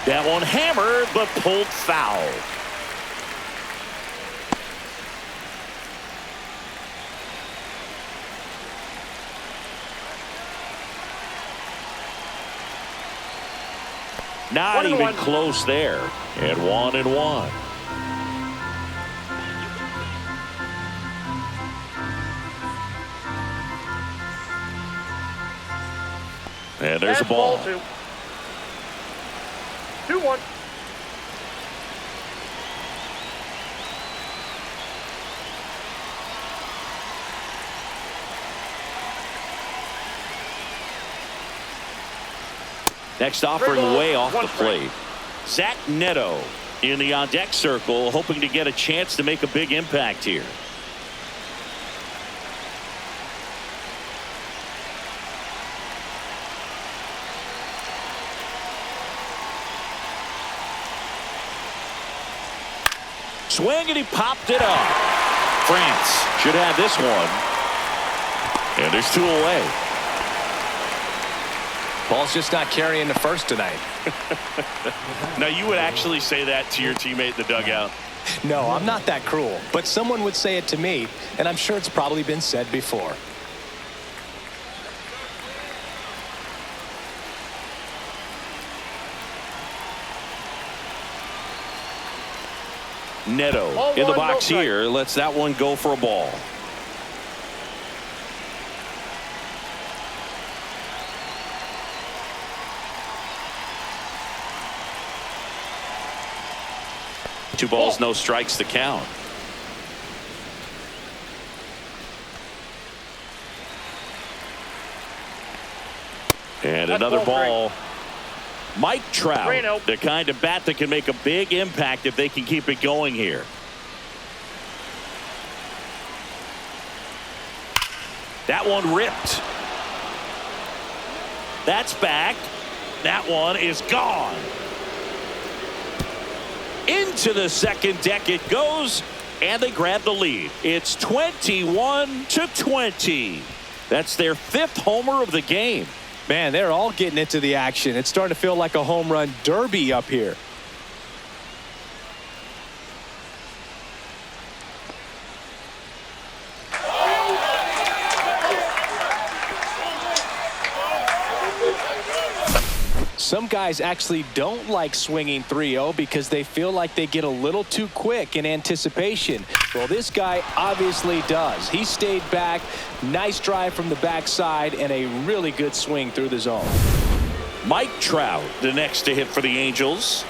B: That one hammered, but pulled foul. Not even close there. And 1-1. And there's a
D: That's
B: ball.
D: 2. 2-1.
B: Next offering
D: balls,
B: way off
D: 1
B: the
D: strike.
B: plate. Zach Neto in the on-deck circle, hoping to get a chance to make a big impact here. Swing, and he popped it up. France should have this one. And there's 2 away.
C: Ball's just not carrying the first tonight.
B: Now, you would actually say that to your teammate in the dugout?
C: No, I'm not that cruel, but someone would say it to me, and I'm sure it's probably been said before.
B: Neto
D: Ball
B: in the
D: 1,
B: box
D: no strike.
B: here. Lets that one go for a ball. Two balls, no strikes to count. And
D: That's
B: another
D: ball
B: ball. Mike Trout,
D: 3-0.
B: the kind of bat that can make a big impact if they can keep it going here. That one ripped. That's back. That one is gone. Into the second deck it goes, and they grab the lead. It's 21-20. That's their 5th homer of the game.
C: Man, they're all getting into the action. It's starting to feel like a home run derby up here. Some guys actually don't like swinging 3-0 because they feel like they get a little too quick in anticipation. Well, this guy obviously does. He stayed back. Nice drive from the backside and a really good swing through the zone.
B: Mike Trout, the next to hit for the Angels.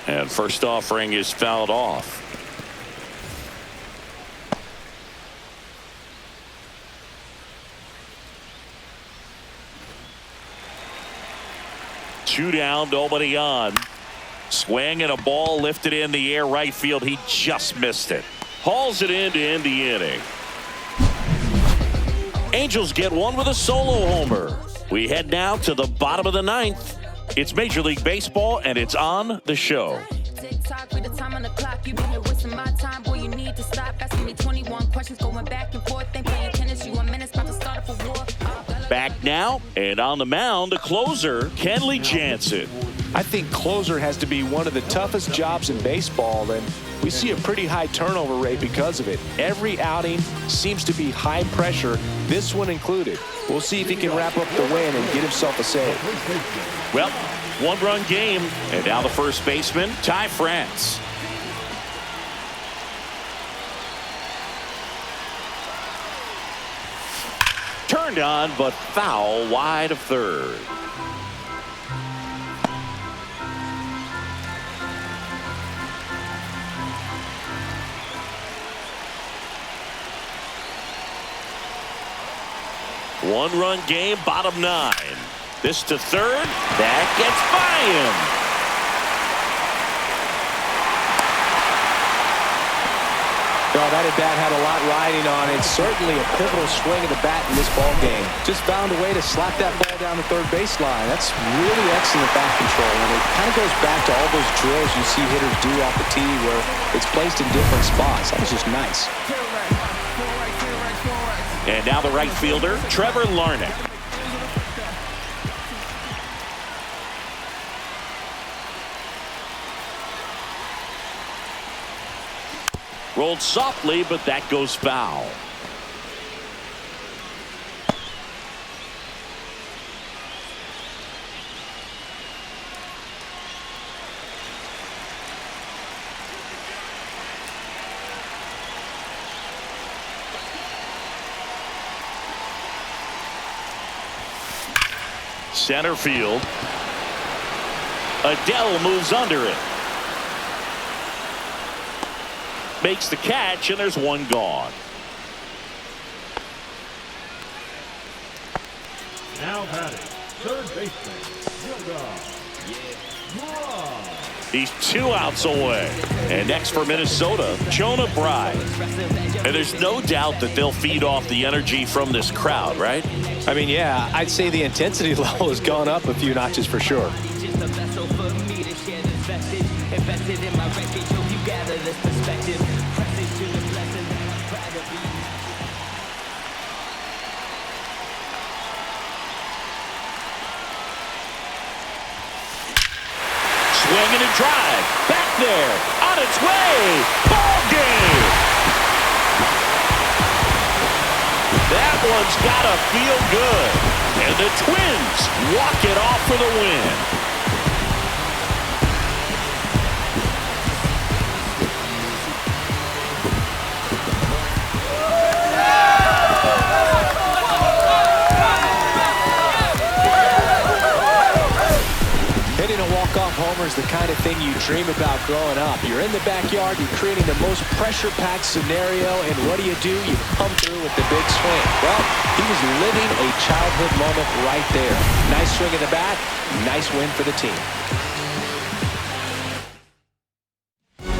B: And first offering is fouled off. Two down, nobody on. Swing and a ball lifted in the air right field. He just missed it. Hauls it in to end the inning. Angels get one with a solo homer. We head now to the bottom of the 9th. It's Major League Baseball, and it's on the show.
G: Tick-tock with the time on the clock. You been here wasting my time. Boy, you need to stop asking me 21 questions, going back and forth. Ain't playing tennis. You 1 minute, about to start up a war.
B: Back now, and on the mound, the closer, Kenley Jansen.
C: I think closer has to be one of the toughest jobs in baseball, and we see a pretty high turnover rate because of it. Every outing seems to be high pressure, this one included. We'll see if he can wrap up the win and get himself a save.
B: Well, 1-run game, and now the first baseman, Ty France. Turned on, but foul wide of third. One-run game, bottom 9. This to third. That gets by him.
C: No, that at bat had a lot riding on it. Certainly a pivotal swing of the bat in this ball game. Just found a way to slap that ball down the third baseline. That's really excellent bat control, and it kind of goes back to all those drills you see hitters do off the tee where it's placed in different spots. That was just nice.
B: And now the right fielder, Trevor Larnach. Rolled softly, but that goes foul. Center field. Adele moves under it. Makes the catch, and there's one gone.
E: Now batting, third baseman,
B: He's 2 outs away. And next for Minnesota, Jonah Bride. And there's no doubt that they'll feed off the energy from this crowd, right?
C: I mean, yeah, I'd say the intensity level has gone up a few notches for sure.
F: Invested in my record, hope you gather this perspective. Present to the blessing that I'm proud to be.
B: Swinging a drive. Back there. On its way. Ball game. That one's got to feel good. And the Twins walk it off for the win.
C: Hitting a walk-off homer is the kind of thing you dream about growing up. You're in the backyard, you're creating the most pressure-packed scenario, and what do? You come through with the big swing. Well, he was living a childhood moment right there. Nice swing of the bat, nice win for the team.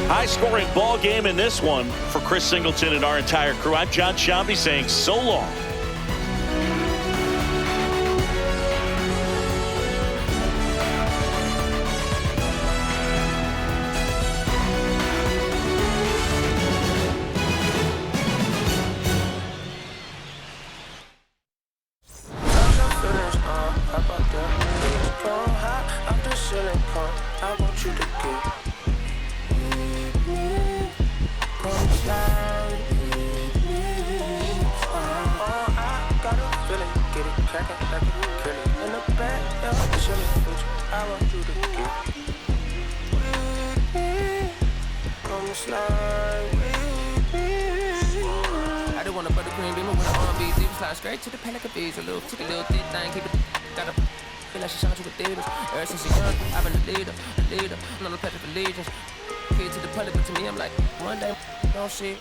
B: High-scoring ball game in this one for Chris Singleton and our entire crew. I'm John Shambi saying so long.
H: I don't want a buttercream beamer with an R&B. Deep slide straight to the pelican bees. A little ticky, little thick thing. Keep it. Gotta feel like she shot you with theaters. Ever since a young, I've been a leader. I'm not a pet of allegiance. Kid to the public, but to me, I'm like, one day, don't shit.